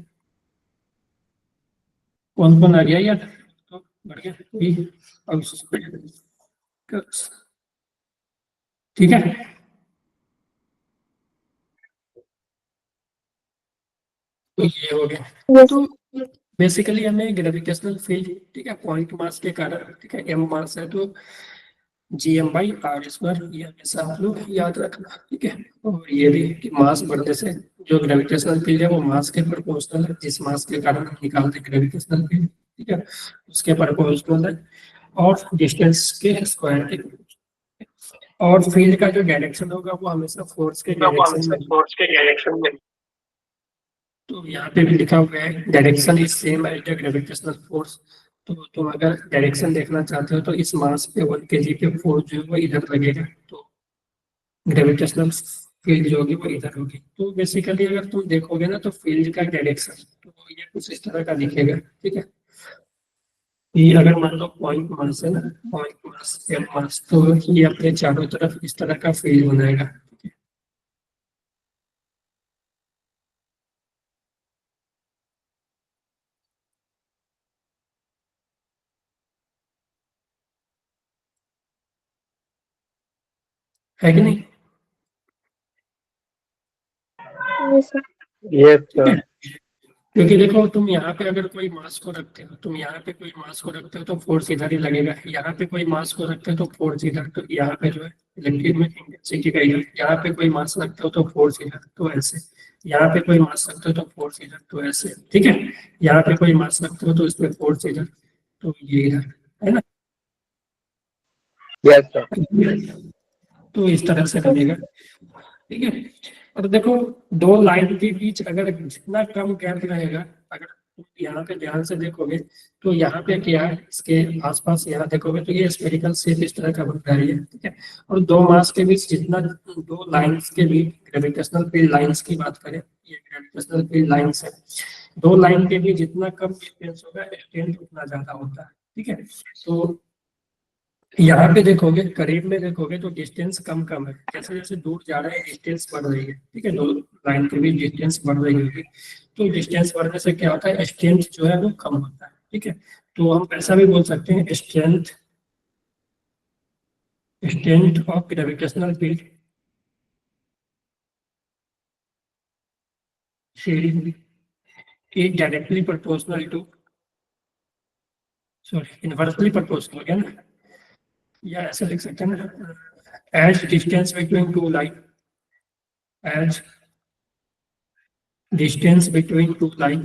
कौन कौन आ गया यार? तो बढ़ गया ठीक है। तो ये हो गया। Yes, तो बेसिकली हमें ग्रेविटेशनल फील्ड, ठीक है, पॉइंट मास के कारण, ठीक है, एम मास है तो G M by R square, ये हमेशा आप लोग याद रखना, ठीक है। और ये भी कि मास बढ़ने से जो ग्रेविटेशनल फील्ड है वो मास के प्रोपोर्शनल है, जिस मास के कारण हम निकालते ग्रेविटेशनल फील्ड, ठीक है, उसके प्रोपोर्शनल है, और डिस्टेंस के स्क्वायर के। और फील्ड का जो डायरेक्शन होगा वो हमेशा फोर्स के डायरेक्शन में। तो यहाँ पे भी लिखा हुआ है direction is same as the gravitational force. तो तुम अगर डायरेक्शन देखना चाहते हो तो इस मास पे 1 kg पे फोर्स जो है वो इधर लगेगा, तो ग्रेविटेशनल फील्ड जो होगी वो इधर होगी। तो बेसिकली अगर तुम देखोगे ना तो फील्ड का डायरेक्शन तो ये कुछ इस तरह का दिखेगा, ठीक है। ये अगर मान लो पॉइंट मास है ना, पॉइंट मास एम मास, तो ये अपने चारों तरफ इस तरह का फील्ड बनाएगा, है कि नहीं? yes, sir. यस ठीक सर। है, क्योंकि देखो तुम यहाँ पे अगर कोई मास को रखते हो, तुम यहाँ पे कोई मास को रखते हो तो फोर्स इधर ही लगेगा, यहाँ पे कोई मास को रखते हो तो फोर्स इधर, तो यहाँ पे जो है इलेक्ट्रिक में इंटेंसिटी का इधर, यहाँ पे कोई मास रखते हो तो फोर्स इधर, तो ऐसे, यहाँ पे कोई मास रखते हो तो फोर्स इधर, तो ऐसे, ठीक है। यहाँ पे कोई मास रखते हो तो इसमें फोर्स इधर, तो ये इधर, है ना। Yes sir. तो इस तरह से बनेगा, ठीक है। और देखो दो लाइन के बीच अगर जितना कम गैप रहेगा, अगर यहाँ पे ध्यान से देखोगे तो यहाँ पे क्या है, इसके आसपास यहाँ देखोगे तो ये स्फेरिकल शेप इस तरह का बन रहा है, ठीक है। और दो मास के बीच जितना, दो लाइंस के बीच ग्रेविटेशनल फील्ड लाइंस की बात करें, ये ग्रेविटेशनल फील्ड लाइंस है, दो लाइन के बीच जितना कम डिस्टेंस होगा एक्सटेंड उतना ज्यादा होता है, ठीक है। तो यहाँ पे देखोगे, करीब में देखोगे तो डिस्टेंस कम कम है, जैसे जैसे दूर जा रहे हैं डिस्टेंस बढ़ रही है, ठीक है, दो लाइन के बीच डिस्टेंस बढ़ रही होगी, तो डिस्टेंस बढ़ने से क्या होता है, स्ट्रेंथ जो है वो कम होता है, ठीक है। तो हम ऐसा भी बोल सकते हैं, strength strength of gravitational field sharing is directly proportional to, sorry, inversely proportional है ना, या ऐसे लिख सकते हैं ना, as distance between two line, as distance between two line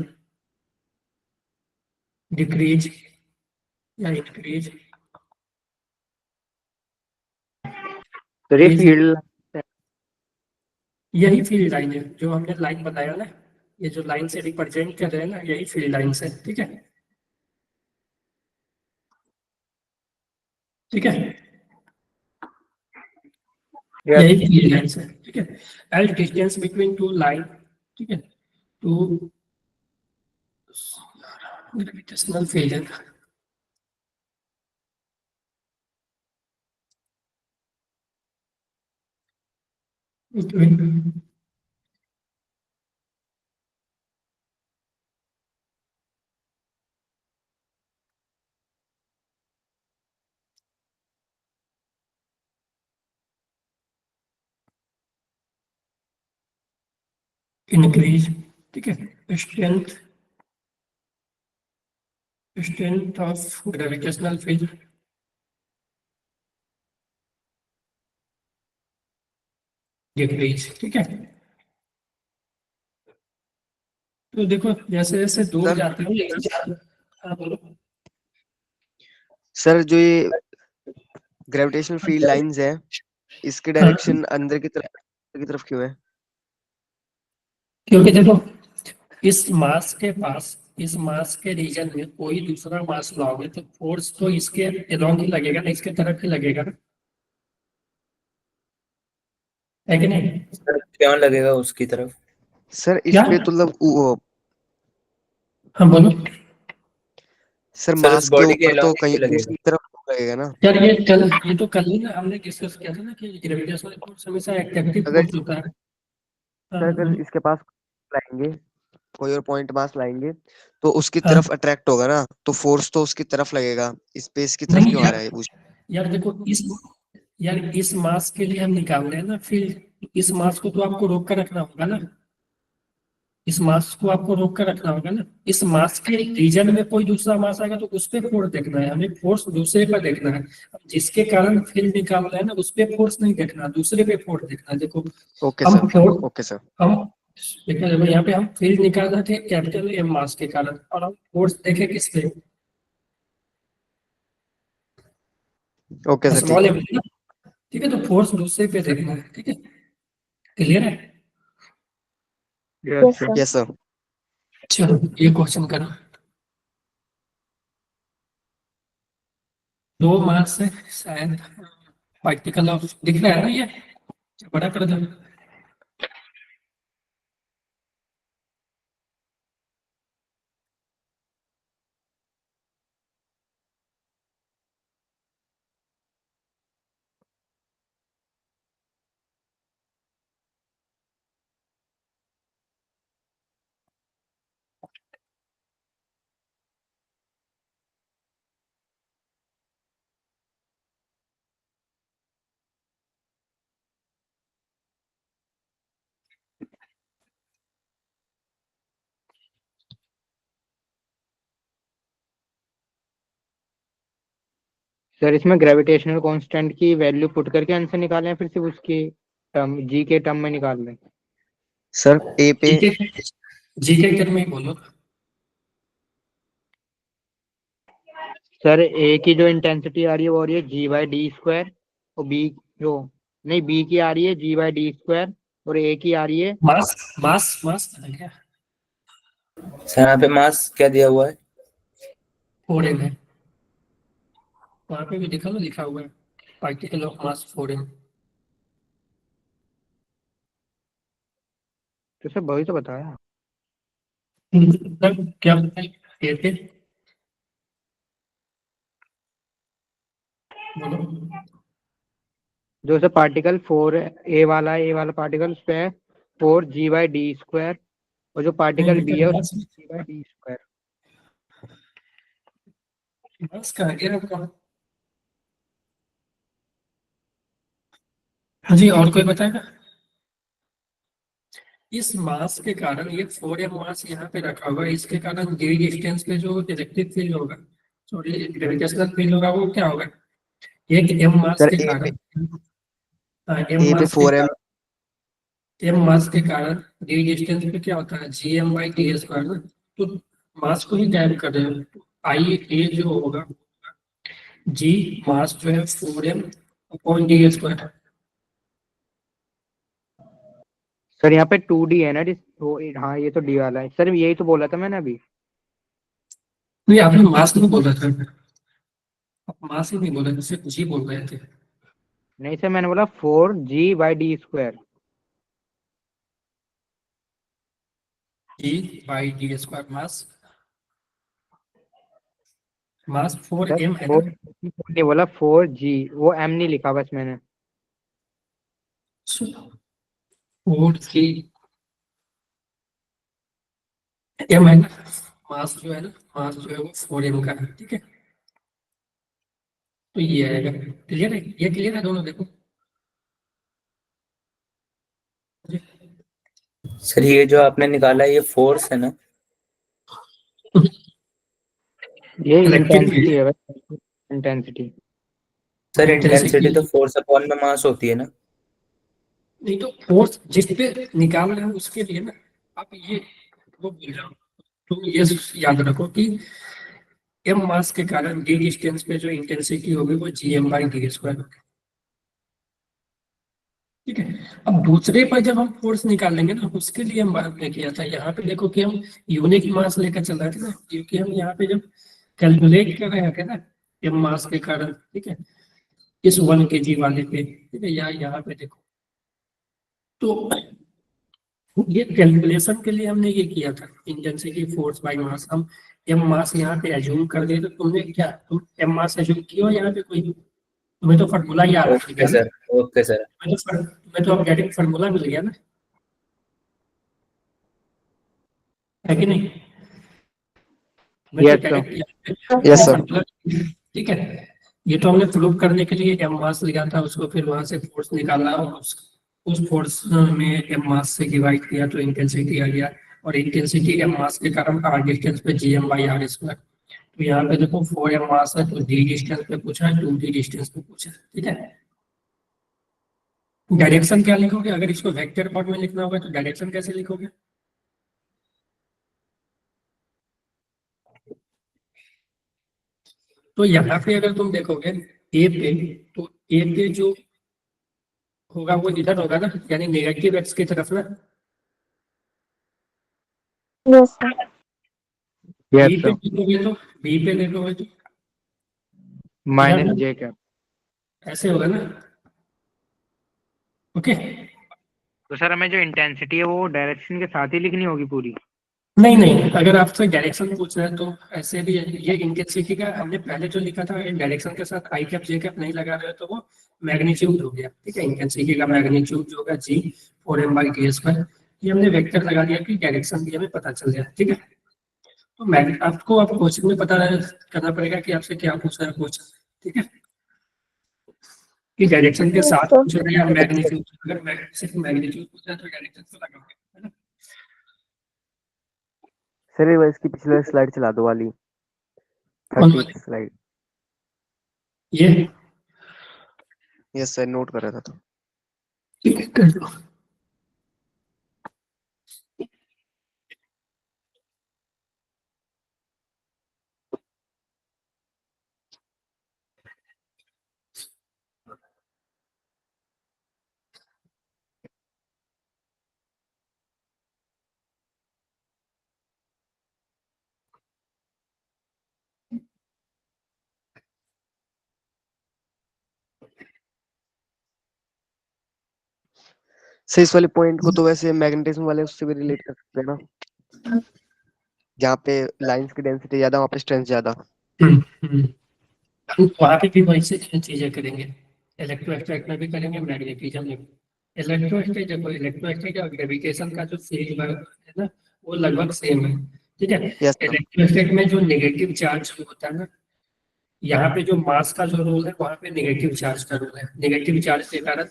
decrease या increase, तो ये Yes. फील्ड यही फील्ड लाइन है जो हमने लाइन बताया ना, ये जो लाइन से रिप्रेजेंट कर रहे हैं ना, यही फील्ड लाइन है, ठीक है, ठीक है, यही फील्ड लाइन है, ठीक है। As distance between two line, ठीक है, टू ग्रेविटेशनल फील्ड है, between इंक्रीज, ठीक है, strength of gravitational field decrease, ठीक है। तो देखो जैसे जैसे दूर सर जाते हो, हाँ बोलो। सर जो ये ग्रेविटेशनल फील्ड लाइंस है, इसके डायरेक्शन अंदर की तरफ क्यों है? क्योंकि देखो इस मास के पास, इस मास के रीजन में कोई दूसरा मास लाओगे तो फोर्स तो इसके अलोंग ही लगेगा ना, इसके तरफ ही लगेगा ना, है कि नहीं? क्यों लगेगा उसकी तरफ? सर इस क्या? पे तो मतलब हाँ बोलो। सर सर मास उस के बॉडी के ऊपर तो अलोंग कहीं क्यों लगेगा? दूसरी तरफ लगेगा ना। यार ये तो कल ही ना हमने डिस्कस किया था ना कि ग्रेविटेशनल फोर्स हमेशा एक्टिव अगर फोर्स होता है। हाँ, सर अगर बोलो। इसके पास लाएंगे, कोई और पॉइंट मास लाएंगे तो उसकी हाँ। तरफ अट्रैक्ट होगा ना, तो फोर्स तो उसकी तरफ लगेगा, स्पेस की तरफ नहीं क्यों आ रहा है? यार देखो इस मास के लिए हम निकाल रहे हैं ना फील्ड, इस मास को तो आपको रोक कर रखना होगा ना, इस मास को आपको रोक कर रखना होगा ना, इस मास के रीजन में कोई दूसरा मास आएगा तो उस पर फोर्स देखना है हमें, फोर्स दूसरे पर देखना है, अब जिसके कारण फील्ड निकाल रहे हैं ना उस पर फोर्स नहीं देखना, दूसरे पे फोर्स देखना है। देखो ओके हम सर, फोर्स ओके सर, हम देखो देखो यहाँ पे हम फील्ड निकाल रहे थे कैपिटल एम मास के कारण, और हम फोर्स देखे किस पे, ओके सर, स्मॉल ठीक एम, ठीक है। तो फोर्स दूसरे पे देखना है, ठीक है, क्लियर है? Yes sir. Yes sir. चलो ये क्वेश्चन करो, दो मास है शायद, पार्टिकल ऑफ दिख रहा है ना, ये बड़ा कर दो। सर इसमें ग्रेविटेशनल कांस्टेंट की वैल्यू पुट करके आंसर निकालें या फिर सिर्फ उसकी टर्म जी के टर्म में निकाल लें? सर ए पे जीके टर्म में बोलो। सर ए की जो इंटेंसिटी आ रही है वो आ रही है G/d², और बी जो नहीं बी की आ रही है G/d² और ए की आ रही है मास मास मास क्या? सर यहाँ पे मास क्या दिया हुआ है? 4m है, वहां पे भी लिखा ना, लिखा हुआ है पार्टिकल ऑफ मास 4m। तो सर वही तो बताया। मतलब क्या बताए ये थे, बोलो। जो सर पार्टिकल 4 ए वाला पार्टिकल उस पे है 4 g/d², और जो पार्टिकल बी है मास, उसमें g/d²। मास कहाँ गया आपका? हाँ जी, और कोई बताएगा? इस मास के कारण, ये 4m मास यहाँ पे रखा हुआ है, इसके कारण d डिस्टेंस पे जो इलेक्ट्रिक फील्ड होगा, सॉरी ग्रेविटेशनल फील्ड होगा, वो क्या होगा? एक m मास सर के ए पे कारण, m ए पे मास के 4m। m मास के कारण d डिस्टेंस पे क्या होता है, gm/d² ना। तो मास को ही गायब कर रहे हो, तो आई ए जो होगा, जी मास जो है 4m/d²। सर यहाँ पे 2d है ना, हाँ ये तो डी वाला है सर, यही तो बोला था मैंने अभी। नहीं, आपने मास नहीं बोला था, आप मास ही नहीं बोला था, सिर्फ जी बोल रहे थे। नहीं सर, मैंने बोला 4g/d²। g/d² मास, मास सर 4m है ना। 4 नहीं बोला, 4g, वो m नहीं लिखा बस मैंने। 4g m है ना, मास जो है ना, मास जो है वो 4m का है, ठीक है। तो ये आएगा, क्लियर है, ये क्लियर है दोनों, देखो। सर ये जो आपने निकाला ये फोर्स है ना? ये इलेक्ट्रिक इंटेंसिटी फील्ड, है बस, इंटेंसिटी। Sir intensity intensity. तो फोर्स अपॉन में मास होती है ना? नहीं तो फोर्स जिस पे निकाल रहे हो उसके लिए ना, आप ये वो भूल जाओ। तो ये याद रखो कि m मास के कारण d डिस्टेंस पे जो इंटेंसिटी होगी वो gm/d² होगी, ठीक है। अब दूसरे पर जब हम फोर्स निकालेंगे ना, उसके लिए हम बात नहीं किया था, यहाँ पे देखो कि हम यूनिट मास लेकर चल रहे थे ना, क्योंकि हम यहाँ पे जब कैलकुलेट कर रहे थे ना m मास के कारण, ठीक है, इस 1 kg वाले पे, ठीक है, यहाँ पे देखो। तो ये कैलकुलेशन के लिए हमने ये किया था, इंटेंसिटी फोर्स बाय मास। हम एम मास यहाँ पे एज्यूम कर दिए, तो तुमने क्या, तुम एम मास एज्यूम किया यहाँ पे कोई? तुम्हें तो फार्मूला याद आ ओके गया ना, सर, ओके सर। तुम्हें तो अब डायरेक्ट फार्मूला मिल गया ना, है कि नहीं? तुम्हें तो yes sir. Direct yes sir. Formula, ठीक है। ये तो हमने प्रूव करने के लिए एम मास लिया था, उसको फिर वहां से फोर्स निकाला, और उस फोर्स में एम मास से डिवाइड किया तो इंटेंसिटी आ गया, और इंटेंसिटी एम मास के कारण आर डिस्टेंस पे gm/r²। तो यहाँ पे देखो 4m मास है, तो d डिस्टेंस पे पूछा है, 2d डिस्टेंस पे पूछा है, ठीक है। डायरेक्शन क्या लिखोगे? अगर इसको वेक्टर फॉर्म में लिखना होगा तो डायरेक्शन कैसे लिखोगे? तो यहाँ पे अगर तुम देखोगे ए पे, तो ए पे जो होगा वो इधर होगा ना, यानी नेगेटिव एक्स की तरफ ना। Yes sir. बी यस पे सर। देखोगे तो, बी पे देखोगे तो इधर माइनस ना, जे कैप। ऐसे होगा ना, ओके। तो सर हमें जो इंटेंसिटी है वो डायरेक्शन के साथ ही लिखनी होगी पूरी? नहीं नहीं, अगर आपसे डायरेक्शन पूछ रहे हैं तो ऐसे भी है। ये इंटेंसिटी का हमने पहले जो लिखा था, डायरेक्शन के साथ आई कैप जे कैप नहीं लगा रहे हो तो वो मैग्नीट्यूड हो गया, ठीक है। इंटेंसिटी का मैग्नीट्यूड जो होगा g/4m/d², ये हमने वेक्टर लगा दिया कि डायरेक्शन भी हमें पता चल जाए, ठीक है। तो आपको अब क्वेश्चन में पता करना पड़ेगा कि आपसे क्या पूछ रहा है क्वेश्चन, ठीक है, कि डायरेक्शन के यस साथ सर। पूछ रहे हैं या मैग्नीट्यूड। अगर सिर्फ मैग्नीट्यूड पूछ रहा है तो डायरेक्शन तो लगाओगे, है ना। सर एक बार इसकी पिछली स्लाइड चला दो वाली, कौन 30th वाली? स्लाइड। ये, यस सर, नोट कर रहा था तो। ठीक है, कर दो। सर इस वाले पॉइंट को तो वैसे मैग्नेटिज्म वाले उससे भी रिलेट कर सकते हैं ना, जहाँ पे लाइंस की डेंसिटी ज्यादा वहाँ पे स्ट्रेंथ ज्यादा। वहाँ पे भी वैसे चीजें करेंगे, इलेक्ट्रोस्टैटिक में भी करेंगे, मैग्नेटिज्म में भी। इलेक्ट्रोस्टैटिक देखो, इलेक्ट्रोस्टैटिक और ग्रेविटेशन का जो फील्ड है ना, वो लगभग सेम है, ठीक है। Yes sir. इलेक्ट्रोस्टैटिक में जो नेगेटिव चार्ज होता है ना, यहाँ पे जो मास का जो रोल है, वहाँ पे नेगेटिव चार्ज का रोल है। नेगेटिव चार्ज के कारण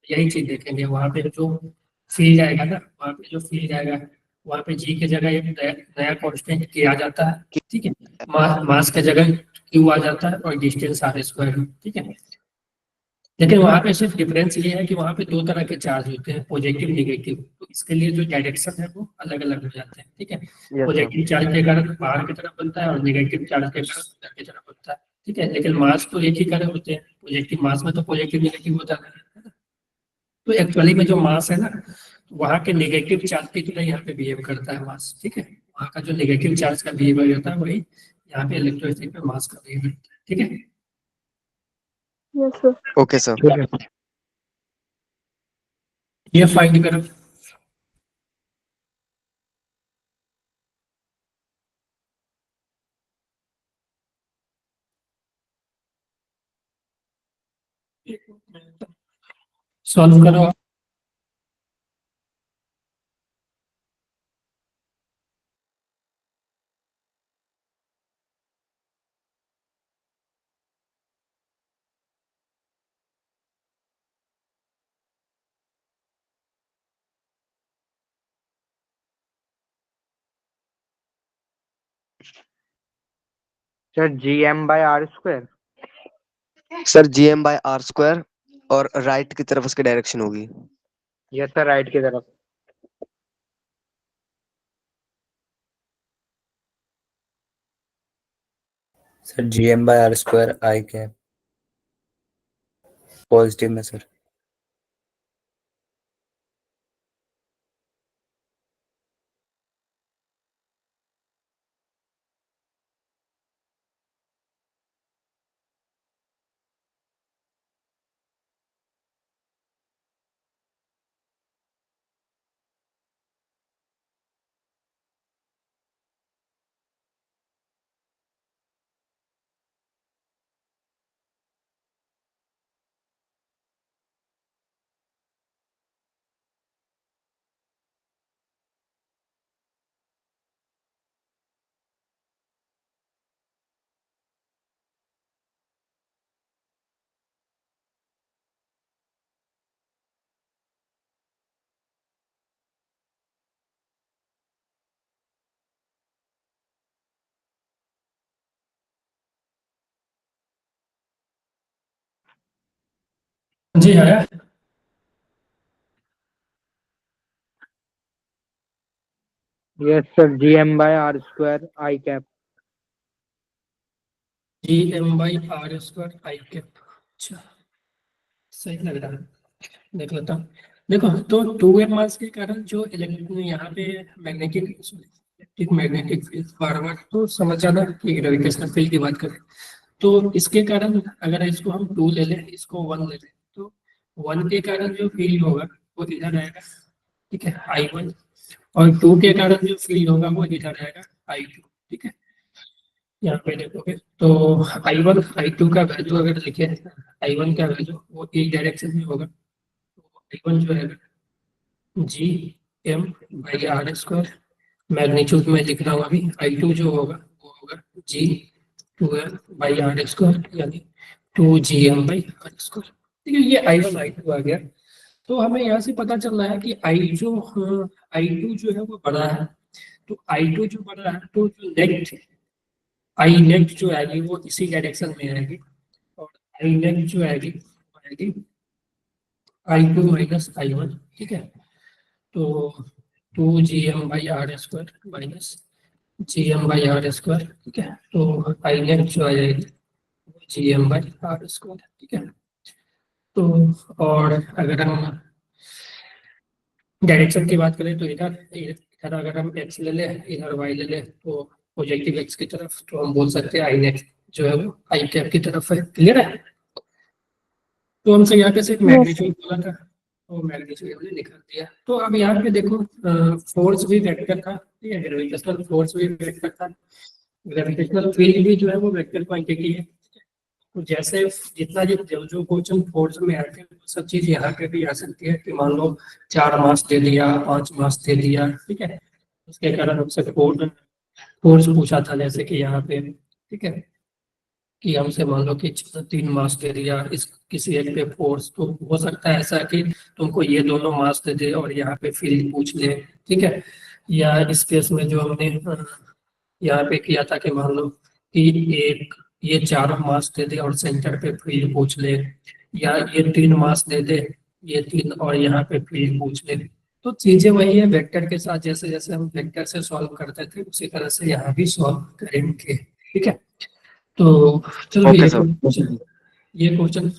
यही चीज देखेंगे, वहाँ पे जो फील्ड आएगा ना, वहाँ पे जो फील्ड आएगा, वहाँ पे जी की जगह एक नया कांस्टेंट के आ जाता है, ठीक है। मास की जगह क्यू आ जाता है और डिस्टेंस आर स्क्वायर, ठीक है। लेकिन वहाँ पे सिर्फ डिफरेंस ये है कि वहाँ पे दो तरह के चार्ज होते हैं, पॉजिटिव नेगेटिव, तो इसके लिए जो डायरेक्शन है वो अलग अलग हो जाते हैं, ठीक है। Yes sir. पॉजिटिव चार्ज के कारण बाहर की तरफ बनता है और नेगेटिव चार्ज के कारण अंदर की तरफ बनता है, ठीक है। लेकिन मास तो एक ही तरह होते हैं, पॉजिटिव मास में तो पॉजिटिव नेगेटिव होता है ना। तो एक्चुअली में जो मास है ना, वहाँ के नेगेटिव चार्ज की तरह यहाँ पे बिहेव करता है मास, ठीक है। वहाँ का जो नेगेटिव चार्ज का बिहेवियर होता है वही यहाँ पे इलेक्ट्रोस्टैटिक में मास का बिहेवियर होता है, ठीक है। Yes sir. Okay sir. ठीक है। ये फाइंड करो। सॉल्व करो। Sir GM/R²। सर GM/R² और राइट की तरफ उसकी डायरेक्शन होगी। यस सर, राइट की तरफ। सर GM/R² आई कैप पॉजिटिव में सर। जी आया। यस सर, GM/R² आई कैप। GM/R² आई कैप। अच्छा, सही लग रहा है, देख लेता हूँ। देखो, तो 2m मास के कारण जो इलेक्ट्रॉन यहाँ पे मैग्नेटिक मैग्नेटिक फील्ड, बार बार तो समझ जाना कि ग्रेविटेशनल फील्ड की बात करें तो इसके कारण अगर इसको हम 2 ले लें, इसको 1 ले लें, तो 1 के कारण जो फील्ड होगा वो इधर आएगा, ठीक है, I1। और 2 के कारण जो फील्ड होगा वो इधर आएगा, I2, ठीक है। यहाँ पे देखोगे तो I1 I2 का वैल्यू अगर लिखे, I1 का वैल्यू वो एक डायरेक्शन में होगा, तो I1 जो है GM/R², मैग्नीट्यूड में लिख रहा हूँ अभी। I2 जो होगा वो होगा G2M/R², यानी 2GM/R², ठीक है। ये I1 I2 आ गया। तो हमें यहाँ से पता चल रहा है कि I2 जो है वो बड़ा है, तो I2 जो बड़ा है तो जो नेट जो आएगी वो इसी डायरेक्शन में आएगी, और आई नेट जो आएगी वो आएगी I2 माइनस I1, ठीक है। तो 2GM/R² माइनस GM/R², ठीक है। तो आई नेट जो आ जाएगी वो GM/R², ठीक है। तो और अगर हम डायरेक्शन की बात करें तो इधर इधर अगर हम x ले लें, इधर y ले लें, तो पॉजिटिव x की तरफ, तो हम बोल सकते हैं आई नेट जो है वो आई कैप की तरफ है। क्लियर है? तो हमसे यहाँ पे सिर्फ मैग्नीट्यूड बोला था वो मैग्नीट्यूड हमने निकाल दिया। तो अब यहाँ पे देखो फोर्स भी वेक्टर था, ठीक है, ग्रेविटेशनल फोर्स भी वेक्टर था, ग्रेविटेशनल फील्ड भी जो है वो वेक्टर क्वांटिटी है। तो जैसे जितना जो जो क्वेश्चन फोर्स में आते हैं वो सब चीज यहाँ पे भी आ सकती है कि मान लो 4 मास दे दिया, 5 मास दे दिया, ठीक है, उसके कारण हमसे फोर्स फोर्स पूछा था, जैसे कि यहाँ पे, ठीक है, कि हमसे मान लो कि 3 मास दे दिया इस किसी एक पे फोर्स, तो हो सकता है ऐसा कि तुमको ये दोनों मास दे दे और यहाँ पे फील्ड पूछ ले, ठीक है। या इस केस में जो हमने यहाँ पे किया था कि मान लो कि एक ये 4 मास दे दे और सेंटर पे फील्ड पूछ ले, या ये 3 मास दे दे, ये 3 और यहाँ पे फील्ड पूछ ले। तो चीजें वही है वेक्टर के साथ, जैसे जैसे हम वेक्टर से सॉल्व करते थे उसी तरह से यहाँ भी सॉल्व करेंगे, ठीक है। तो चलो ओके सर। ये क्वेश्चन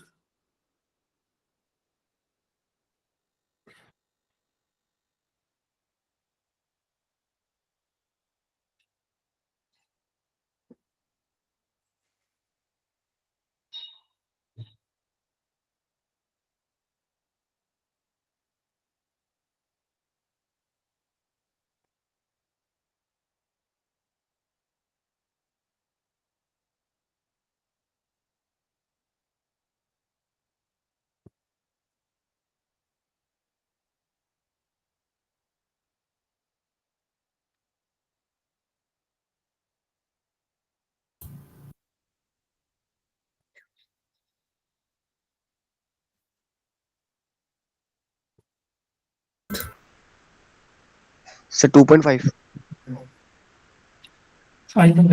सर 2.5। फाइनल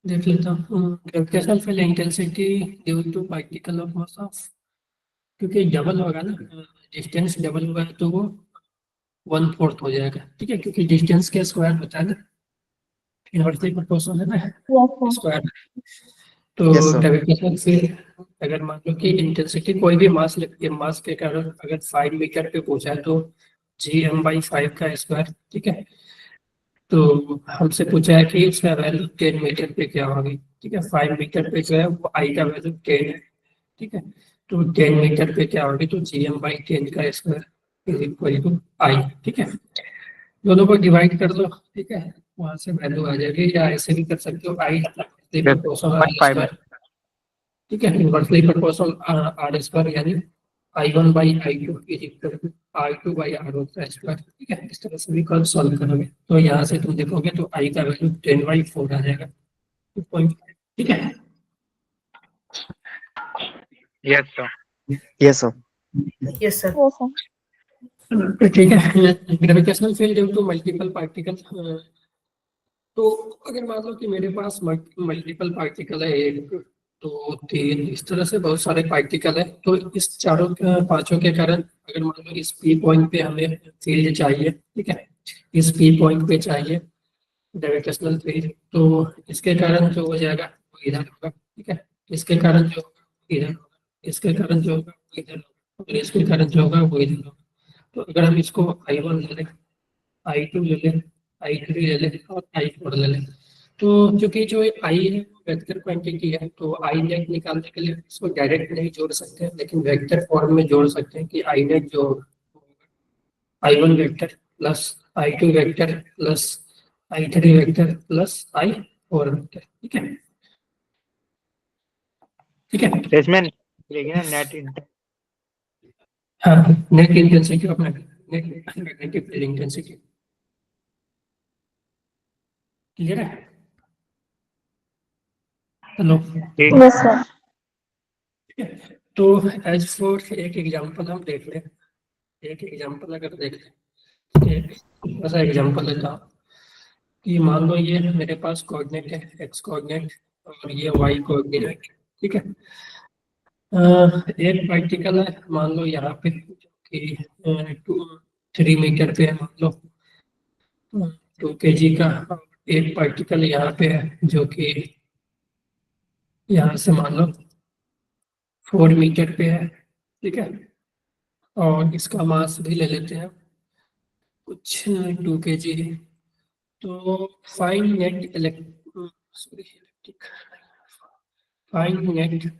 देख लेता हूँ। Gravitational field intensity due to particle of mass of, क्योंकि डबल होगा ना, डिस्टेंस डबल होगा तो वो 1/4 हो जाएगा, ठीक है, क्योंकि डिस्टेंस के स्क्वायर होता है ना, इनवर्सली प्रोपोर्शनल है ना यस सर। स्क्वायर। यस तो सर। ग्रेविटेशनल फील्ड अगर मान लो कि इंटेंसिटी कोई भी मास लगती है, मास के कारण अगर 5 मीटर पे पूछा है तो Gm/5 का स्क्वायर, ठीक है। तो हमसे पूछा है कि इसका वैल्यू 10 मीटर पे क्या होगी, ठीक है, 5 मीटर पे जो है वो आई का वैल्यू 10 है, ठीक है। तो 10 मीटर पे क्या होगी, तो Gm/10 का स्क्वायर इज इक्वल टू आई, ठीक है। दोनों को डिवाइड कर दो, ठीक है, वहां से वैल्यू आ जाएगी, या ऐसे भी कर सकते हो आई प्रोपोर्शनल आर 1.5 स्क्वायर, ठीक है, इनवर्सली प्रोपोर्शनल आर स्क्वायर, यानी I1/I2 is equal to I2/R1 का स्क्वायर, ठीक है। इस तरह से भी कल सॉल्व करोगे तो यहाँ से तुम देखोगे तो आई का वैल्यू 10/4 आ जाएगा, 2.5, ठीक है। Yes sir. Yes sir. Yes sir. Yes sir. तो ठीक है, gravitational field due to multiple particle. तो अगर मान लो कि मेरे पास मल्टीपल पार्टिकल है, 1 2 3, इस तरह से बहुत सारे पार्टिकल है, तो इस चारों पांचों के कारण अगर मान लो इस पी पॉइंट पे हमें फील्ड चाहिए, ठीक है, इस पी पॉइंट पे चाहिए ग्रेविटेशनल फील्ड, तो इसके कारण जो हो जाएगा वो इधर होगा, ठीक है, इसके कारण जो होगा वो इधर होगा, इसके कारण जो होगा वो इधर होगा, और इसके कारण जो होगा वो इधर होगा। तो अगर हम इसको I1 ले लें, I2 ले लें, I3 ले लें और I4 ले लें, तो क्योंकि जो आई है वो वेक्टर क्वांटिटी है, तो आई नेट निकालने के लिए इसको डायरेक्ट नहीं जोड़ सकते हैं, लेकिन वेक्टर फॉर्म में जोड़ सकते हैं कि आई नेट जो I1 vector plus I2 vector plus I3 vector plus I4 vector, ठीक है, ठीक है। तो इसमें देखिए ना नेट हाँ, net intensity of net magnetic field intensity clear है। Hello, yes sir. तो एज फॉर एक एग्जांपल हम देख लें, एक एग्जांपल अगर देख लें, एक ऐसा एग्जांपल लेता हूँ कि मान लो ये मेरे पास कोऑर्डिनेट है, एक्स कोऑर्डिनेट और ये वाई कोऑर्डिनेट, ठीक है। एक पार्टिकल है मान लो यहाँ पे कि 3 मीटर पे है, मान लो 2 kg का, एक पार्टिकल यहाँ पे है जो कि यहाँ से मान लो 4 मीटर पे है, ठीक है, और इसका मास भी ले लेते हैं कुछ 2 kg, तो find net electric, find net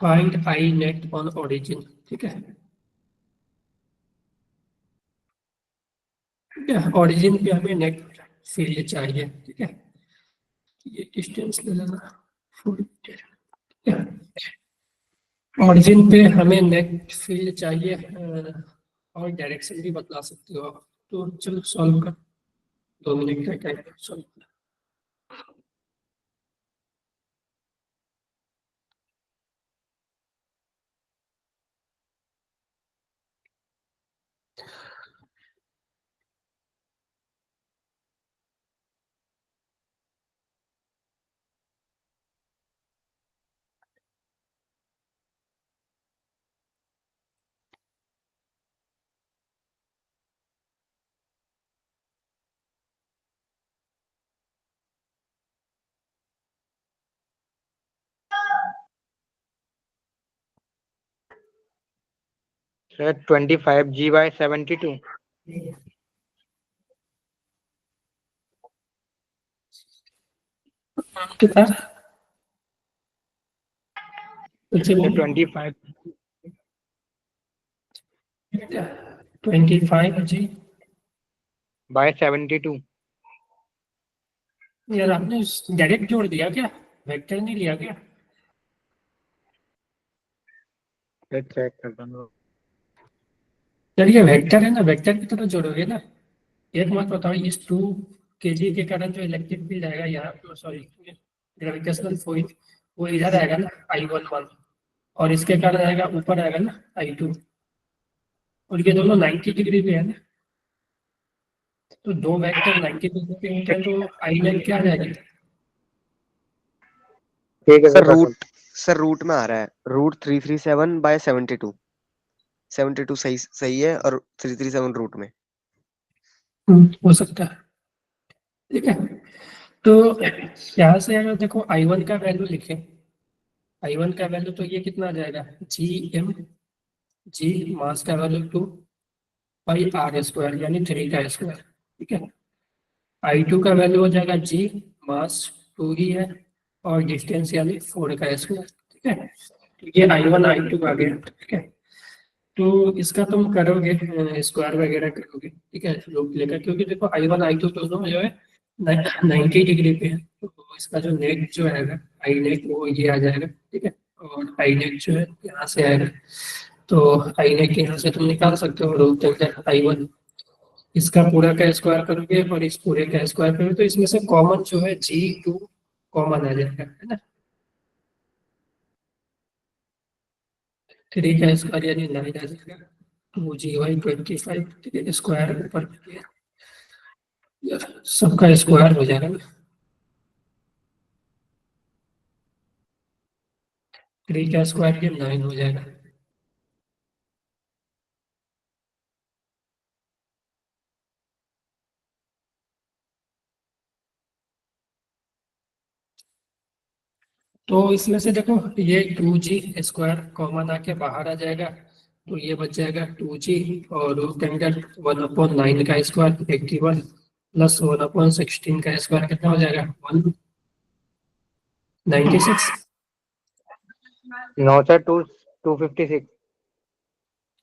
find I net on origin, ठीक है। ठीक है, ओरिजिन पे हमें नेट फील्ड चाहिए, ठीक है। ये डिस्टेंस ले लेना फुल, ठीक है। ओरिजिन पे हमें नेट फील्ड चाहिए और डायरेक्शन भी बतला सकते हो आप। तो चलो सॉल्व कर, 2 मिनट का टाइम सॉल्व कर। Sir 25G/72। कितना? चलो 25 25G। बाय 72। यार आपने डायरेक्ट जोड़ दिया क्या, वेक्टर नहीं लिया क्या? चेक करता हूँ। यार ये वेक्टर है ना, वेक्टर की तरह जोड़ोगे ना। एक मत बताओ, इस 2 kg के कारण जो इलेक्ट्रिक फील्ड आएगा यहाँ, सॉरी ग्रेविटेशनल फोर्स, वो इधर आएगा ना I11, और इसके कारण आएगा ऊपर आएगा ना I2, और ये दोनों 90 डिग्री पे है ना। तो दो वेक्टर 90 डिग्री पे होते हैं, तो आई लाइन क्या आ जाएगी? ठीक है सर सर। रूट में आ रहा है, रूट 337/72। 72 सही सही है, और 337 रूट में। हो सकता है, ठीक है। तो यहाँ से अगर देखो I1 का वैल्यू लिखें, I1 का वैल्यू तो ये कितना आ जाएगा, Gm, जी मास का वैल्यू 2 πr², यानी 3 का स्क्वायर, ठीक है। I2 का वैल्यू हो जाएगा G, मास 2 ही है, और डिस्टेंस यानी 4 का स्क्वायर, ठीक है। तो ये I1 I2 आ गया, ठीक है। तो इसका तुम करोगे स्क्वायर वगैरह करोगे, ठीक है, लोग लेकर, क्योंकि देखो I1 I2 दोनों जो है 90 डिग्री पे है। तो इसका जो नेट जो आएगा आई नेट, वो ये आ जाएगा, ठीक है। और आई नेट जो है यहाँ से आएगा, तो आई नेट यहाँ से तुम निकाल सकते हो रूट I1। इसका पूरा का स्क्वायर करोगे और इस पूरे का स्क्वायर करोगे, तो इसमें से कॉमन जो है G2 कॉमन आ जाएगा, है ना। 3 का स्क्वायर यानी 9 आ जाएगा, 2Gy/25, ठीक है। स्क्वायर ऊपर सबका स्क्वायर हो जाएगा ना, 3 का स्क्वायर ये 9 हो जाएगा। तो इसमें से देखो ये 2G² कॉमन आके बाहर आ जाएगा, तो ये बच जाएगा 2G, और रूट अंडर 1/9 का स्क्वायर 81, प्लस 1/16 का स्क्वायर कितना हो जाएगा 196। No sir 256।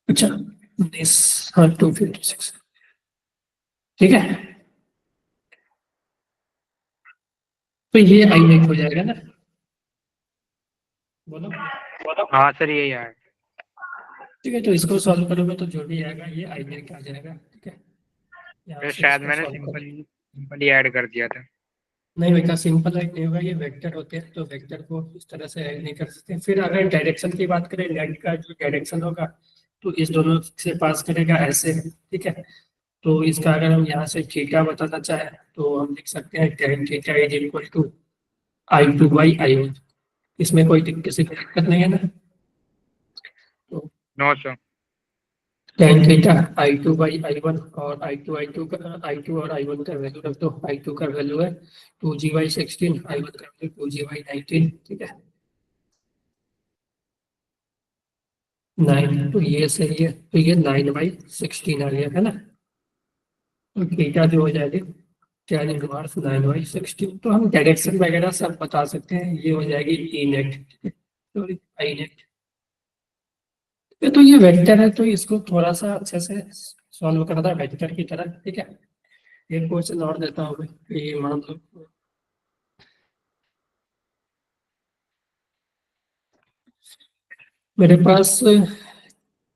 अच्छा 19, हाँ 256, ठीक है। तो ये आई नेट हो जाएगा ना, बोलो। हाँ सर यही है। ठीक है, तो इसको सॉल्व करोगे तो जो भी आएगा ये आई नेट आ जाएगा, ठीक है। यहाँ से शायद इसको मैंने solve करो। सिंपल ही ऐड कर दिया था। नहीं बेटा, सिंपल ऐड नहीं होगा, ये वेक्टर होते हैं, तो वेक्टर को इस तरह से ऐड नहीं कर सकते। फिर अगर डायरेक्शन की बात करें, नेट का जो डायरेक्शन होगा, तो इस दोनों से पास करेगा ऐसे, ठीक है। तो इसका अगर हम यहाँ से थीटा बताना चाहें, तो हम लिख सकते हैं tan theta is equal to I2/I1। इसमें कोई किसी को दिक्कत नहीं है ना। तो no sir. tan theta I2/I1, और I2 और I1 का वैल्यू रख दो। I2 का वैल्यू है 2G/16, I1 का वैल्यू 2G/19, ठीक है 9। तो ये सही है, तो ये 9/16 आ गया, है ना। तो थीटा जो हो जाएगी tan इनवर्स 9/16। तो हम डायरेक्शन वगैरह सब बता सकते हैं, ये हो जाएगी E net, sorry I net. तो ये वेक्टर है, तो इसको थोड़ा सा अच्छे से सॉल्व करना वेक्टर की तरह, ठीक है। एक क्वेश्चन और देता हूँ मैं, ये मान लो मेरे पास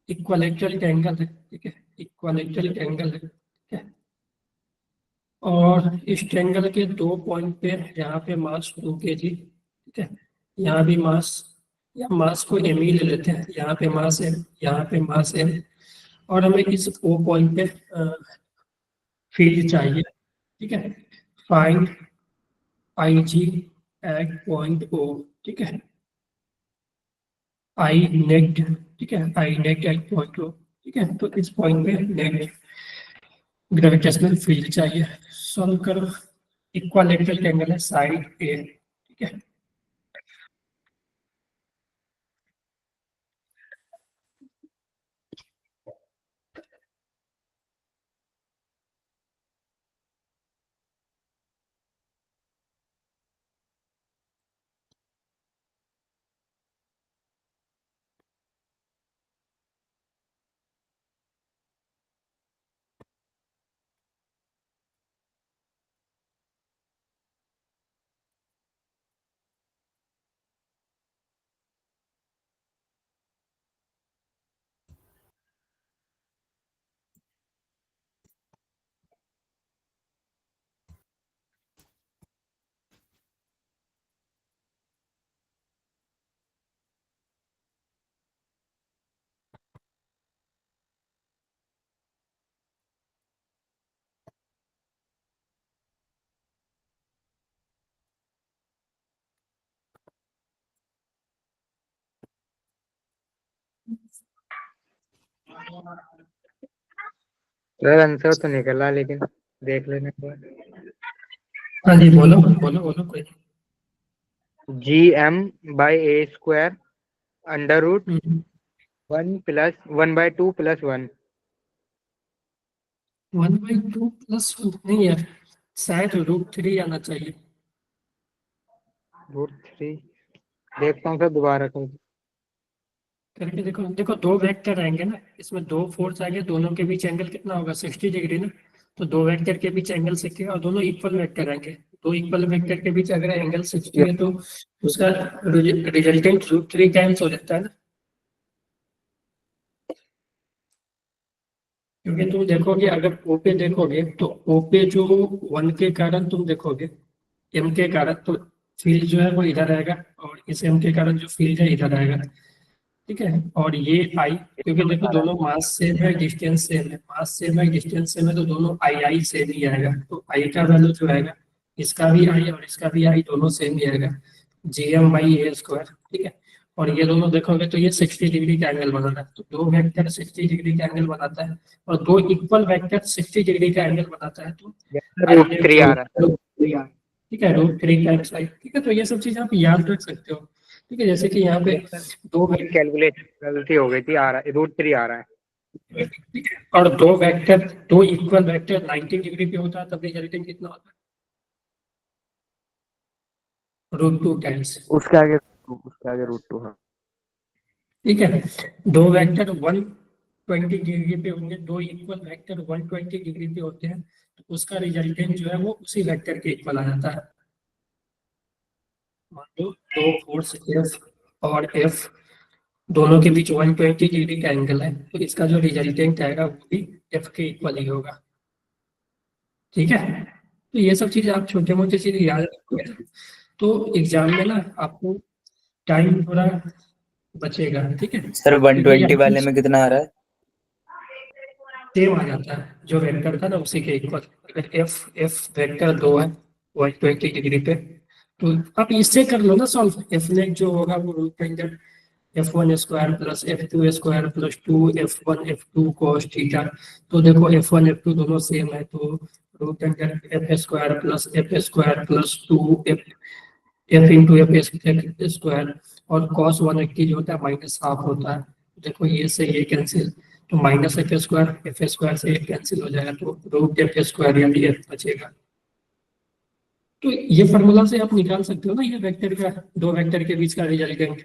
इक्विलेटरल ट्रायंगल है, ठीक है, इक्विलेटरल ट्रायंगल है, ठीक है। और इस ट्रायंगल के 2 पॉइंट पे यहाँ पे मास 2 kg, ठीक है, यहाँ भी मास, या मास को m ही ले लेते हैं, यहाँ पे मास m, यहाँ पे मास m, और हमें इस O पॉइंट पे फील्ड चाहिए, ठीक है। Find IG at point O, ठीक है, आई नेट, ठीक है, I net at point O, ठीक है। तो इस पॉइंट पे नेट ग्रेविटेशनल फील्ड चाहिए। सॉल्व करो। इक्विलेटरल ट्रायंगल है साइड ए, ठीक है। सर आंसर तो निकला, लेकिन देख लेने के बाद हाँ जी, बोलो बोलो बोलो, कोई GM/A² अंडर रूट नहीं। 1 + 1/2 + 1। 1/2 प्लस नहीं यार, शायद √3 आना चाहिए। √3 देखता हूँ सर, दोबारा कर। करके देखो, देखो दो वेक्टर आएंगे ना, इसमें दो फोर्स आएंगे, दोनों के बीच एंगल कितना होगा, 60 डिग्री ना। तो दो वेक्टर के बीच एंगल 60 और दोनों इक्वल वेक्टर आएंगे। दो इक्वल वेक्टर के बीच अगर एंगल 60 है तो उसका रिजल्टेंट √3 टाइम्स हो जाता है ना। क्योंकि तुम देखोगे, अगर O पे देखोगे तो O पे जो 1 के कारण तुम देखोगे, M के कारण तो फील्ड जो है वो इधर आएगा, और इस M के कारण जो फील्ड है इधर आएगा, ठीक है। और ये I, क्योंकि देखो दोनों मास सेम है, डिस्टेंस सेम है, मास सेम है, डिस्टेंस सेम है, तो दोनों आई सेम ही आएगा। तो I का वैल्यू जो आएगा, इसका भी I और इसका भी I दोनों सेम ही आएगा, GM/A², ठीक है। और ये दोनों देखोगे तो ये 60 डिग्री का एंगल बनाता है, तो दो वेक्टर 60 डिग्री का एंगल बनाता है, और दो इक्वल वेक्टर 60 डिग्री का एंगल बनाता है, तो √3 आ रहा है। ठीक है, √3 टाइम्स I, ठीक है। तो ये सब चीज आप याद रख सकते हो, ठीक है। जैसे कि यहाँ पे दो कैलकुलेशन गलती हो गई थी, आ रहा है √3 आ रहा है। और दो वेक्टर, दो इक्वल वेक्टर 90 डिग्री पे होता है, तब रिजल्टेंट कितना होता है, √2 टाइम्स, उसके आगे √2, हाँ। ठीक है। दो वेक्टर 120 डिग्री पे होंगे, दो इक्वल वेक्टर 120 डिग्री पे होते हैं, तो उसका रिजल्टेंट जो है वो उसी वेक्टर के इक्वल आ जाता है। मान लो दो फोर्स F और F दोनों के बीच 120 डिग्री का एंगल है, तो इसका जो रिजल्टेंट आएगा वो भी F के इक्वल ही होगा, ठीक है। तो ये सब चीजें आप छोटे मोटे चीजें याद रखोगे ना, तो एग्जाम में ना आपको टाइम थोड़ा बचेगा, ठीक है। सर क्योंकि ये 120 वाले में कितना आ रहा है? सेम आ जाता है, जो वेक्टर था ना उसी के इक्वल। अगर एफ वेक्टर 2 है 120 डिग्री पे, तो आप इससे कर लो ना सॉल्व। एफ नेट जो होगा वो root under F1² + F2² + 2F1 F2 cos theta. तो देखो F1 F2 दोनों सेम है, तो root under F² + F² + 2F F/F² और cos 180 जो होता है -½ होता है। देखो ये से ये कैंसिल, तो -F² F² से कैंसिल हो जाएगा, तो √F² यानी F बचेगा। तो ये फार्मूला से आप निकाल सकते हो ना ये वेक्टर का, दो वेक्टर के बीच का रिजल्टेंट।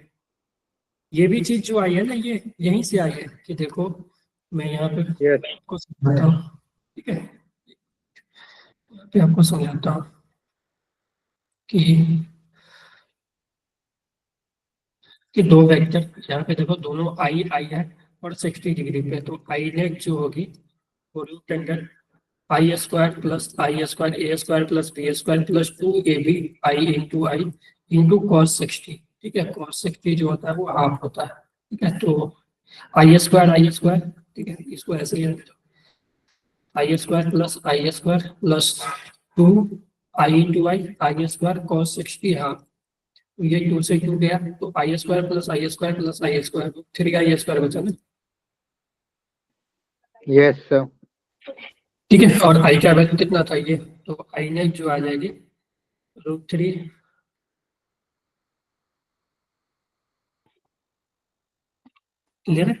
ये भी चीज जो आई है ना, ये यहीं से आई है कि देखो, मैं यहाँ पे यस आपको समझाता हूँ, ठीक है, यहाँ पे आपको समझाता हूँ कि दो वेक्टर यहाँ पे देखो, दोनों आई आई है और 60 डिग्री पे, तो आई नेट जो होगी वो root under I square plus I square A square plus B square plus 2ab I into cos 60, ठीक है। कॉस 60 जो होता है वो हाफ होता है, ठीक है। तो आई स्क्वायर, ठीक है, इसको ऐसे ही आई स्क्वायर प्लस 2 आई स्क्वायर कॉस 60 हाफ, तो ये 2 से 2 गया, तो आई square plus I square 3 I square बचा ना, यस सर ठीक है। और आई का वैल्यू कितना था ये, तो आई नेट जो आ जाएगी √3, क्लियर है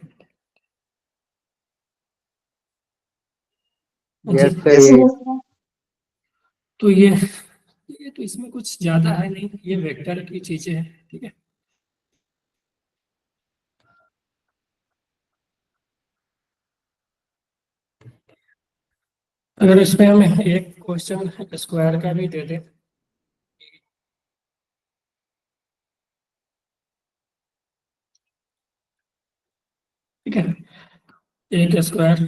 जी। यस सर Yes, ये Yes, sir. तो ये तो इसमें कुछ ज्यादा है नहीं, ये वेक्टर की चीजें हैं, ठीक है। अगर इसमें हमें एक क्वेश्चन स्क्वायर का भी दे दे, ठीक है, एक स्क्वायर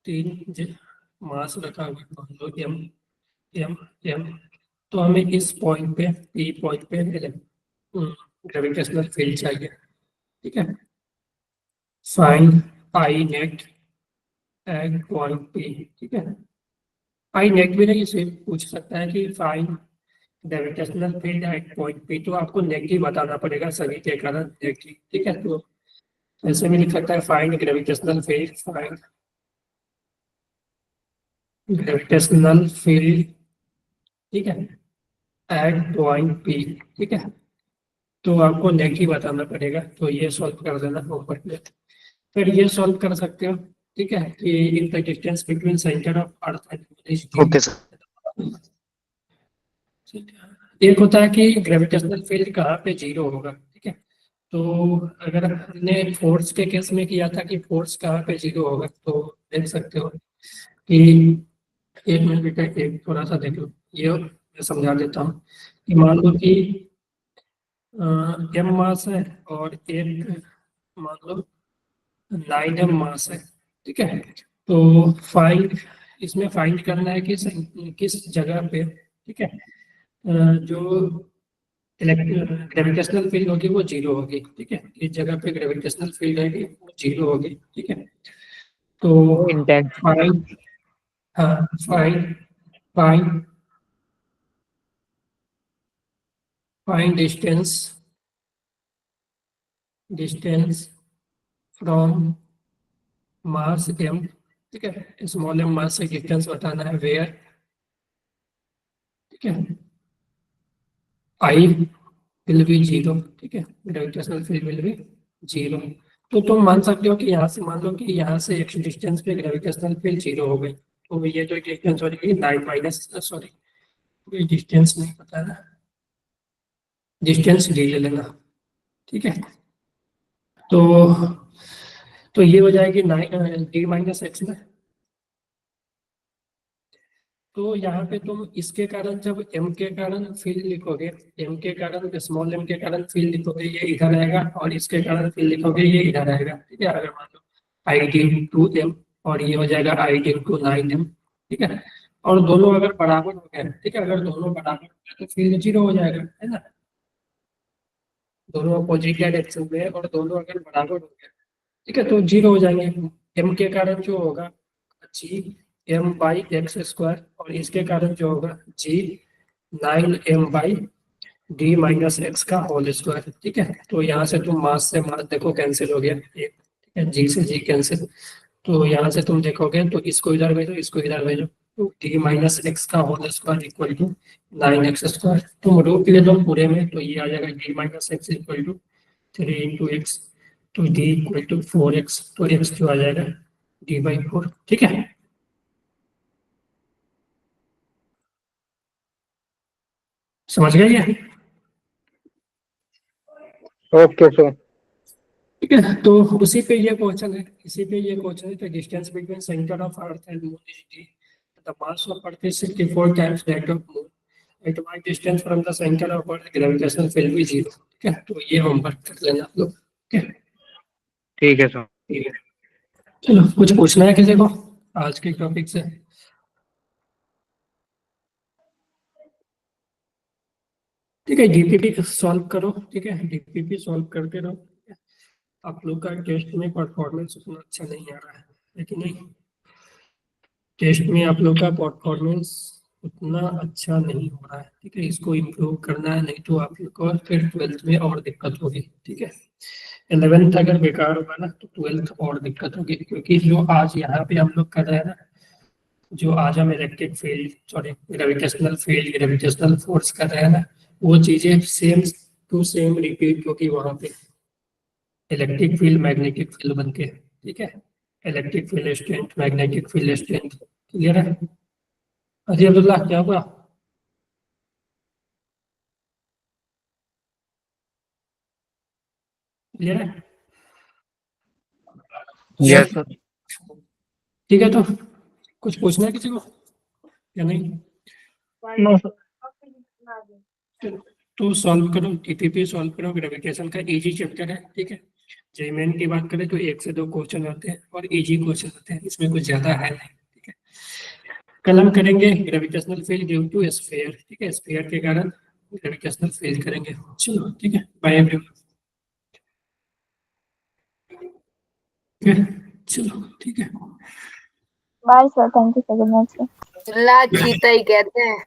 3 मास रखा हुआ, मान लो एम एम एम, तो हमें इस पॉइंट पे, पी पॉइंट पे ग्रेविटेशनल फील्ड चाहिए, ठीक है। Find I net at point P, ठीक है। आई नेट भी नहीं, इसे पूछ सकता है कि find gravitational field at point P, तो आपको नेगेटिव बताना पड़ेगा सभी के कारण नेगेटिव, ठीक है। तो ऐसे भी लिख सकता है find gravitational field, find gravitational field, ठीक है, एट पॉइंट पी, ठीक है। तो आपको नेगेटिव बताना पड़ेगा, तो ये सॉल्व कर देना ऊपर में। फिर ये सॉल्व कर सकते हो, ठीक है, कि in the distance between centre of earth and okay, sir. एक होता है कि ग्रेविटेशनल फील्ड कहाँ पे जीरो होगा, ठीक है। तो अगर हमने फोर्स के केस में किया था कि फोर्स कहाँ पे जीरो होगा, तो देख सकते हो कि, एक मिनट बेटा, एक थोड़ा सा देख लो, ये मैं समझा देता हूँ कि मान लो कि एम मास है और एक, मान लो 9m मास है, ठीक है। तो फाइंड, इसमें फाइंड करना है कि किस जगह पे, ठीक है, जो ग्रेविटेशनल फील्ड होगी वो जीरो होगी, ठीक है। इस जगह पे ग्रेविटेशनल फील्ड है वो जीरो होगी, ठीक है। तो इंटेंस फाइंड, हाँ, find find find distance from mass M, ठीक है, स्मॉल एम मास से डिस्टेंस बताना है, वेयर, ठीक है, आई विल बी जीरो, ठीक है, gravitational field will be zero. तो तुम मान सकते हो कि यहाँ से, मान लो कि यहाँ से एक डिस्टेंस पे ग्रेविटेशनल फील्ड जीरो हो गई, तो ये जो डिस्टेंस हो जाएगी 9 माइनस, सॉरी, ये डिस्टेंस नहीं पता है ना, डिस्टेंस डी ले लेना, ठीक है। तो ये हो जाएगी 9 डी माइनस एक्स में। तो यहाँ पे तुम इसके कारण जब एम के कारण फील्ड लिखोगे, एम के कारण, स्मॉल एम के कारण फील्ड लिखोगे, ये इधर आएगा, और इसके कारण फील्ड लिखोगे, ये इधर आएगा, ठीक है। अगर मान लो आई डी टू एम, और ये हो जाएगा आई डी टू 9m, ठीक है। और दोनों अगर बराबर हो गए, ठीक है, अगर दोनों बराबर हो गए तो फील्ड जीरो हो जाएगा, है ना। दोनों अपोजिट डायरेक्शन में है और दोनों अगर बराबर हो गए, ठीक है, तो जीरो हो जाएंगे। एम के कारण जो होगा G M by X square, और इसके कारण जो होगा G 9m by D minus X का होल स्क्वायर, ठीक है। तो यहाँ से तुम मास से मास देखो कैंसिल हो गया एक, ठीक है, जी से जी कैंसिल, तो यहाँ से तुम देखोगे तो इसको इधर भेजो, इसको इधर भेजो, तो डी माइनस एक्स का whole square equal to 9x square, तुम रूट ले लो पूरे में, तो ये आ जाएगा D minus X equal to 3 × x, तो डी इक्वल टू 4x, तो x जो आ जाएगा d/4, ठीक है। समझ गए ये? ओके सर ठीक है, तो उसी पे ये क्वेश्चन है, इसी पे ये क्वेश्चन है। तो distance between centre of earth and moon is D, the mass of earth is 64 times that of moon, at what distance from the centre of earth gravitational field is 0। ठीक है, तो ये होमवर्क कर लेना आप लोग। ठीक है, ठीक है सर। ठीक है, चलो कुछ पूछना है किसी को आज के टॉपिक से? ठीक है, डीपीपी सॉल्व करो। ठीक है, डीपीपी सॉल्व करते रहो। ठीक है? आप लोग का टेस्ट में परफॉर्मेंस उतना अच्छा नहीं आ रहा है, लेकिन नहीं, टेस्ट में आप लोग का परफॉर्मेंस उतना अच्छा नहीं हो रहा है। ठीक है, इसको इम्प्रूव करना है, नहीं तो आप लोग को फिर 12th में और दिक्कत होगी। ठीक है, 11th अगर बेकार होगा ना तो 12th और दिक्कत होगी, क्योंकि जो आज यहाँ पे हम लोग कर रहे हैं ना, जो आज हम electric field, sorry gravitational force कर रहे हैं ना, वो चीजें सेम टू सेम रिपीट होगी वहां पे। इलेक्ट्रिक फील्ड मैग्नेटिक फील्ड बन के, ठीक है, electric field strength magnetic field strength. Clear है? अजी अब्दुल्ला क्या हुआ? क्लियर है? Yes sir. ठीक है, तो कुछ पूछना है किसी को या नहीं? No sir. तो सॉल्व करो, टीपीपी सॉल्व करो, ग्रेविटेशन का इजी चैप्टर है। ठीक है, जेईमेन की बात करें तो 1 से 2 क्वेश्चन आते हैं और इजी क्वेश्चन आते हैं, इसमें कुछ ज्यादा है नहीं। ठीक है, कल हम करेंगे gravitational field due to sphere. ठीक है, स्फीयर के कारण ग्रेविटेशनल फील्ड करेंगे। चलो ठीक है, बाय एवरीवन। ठीक है, चलो ठीक है। Bye sir, thank you so much sir. चिल्ला चीता ही कहते हैं।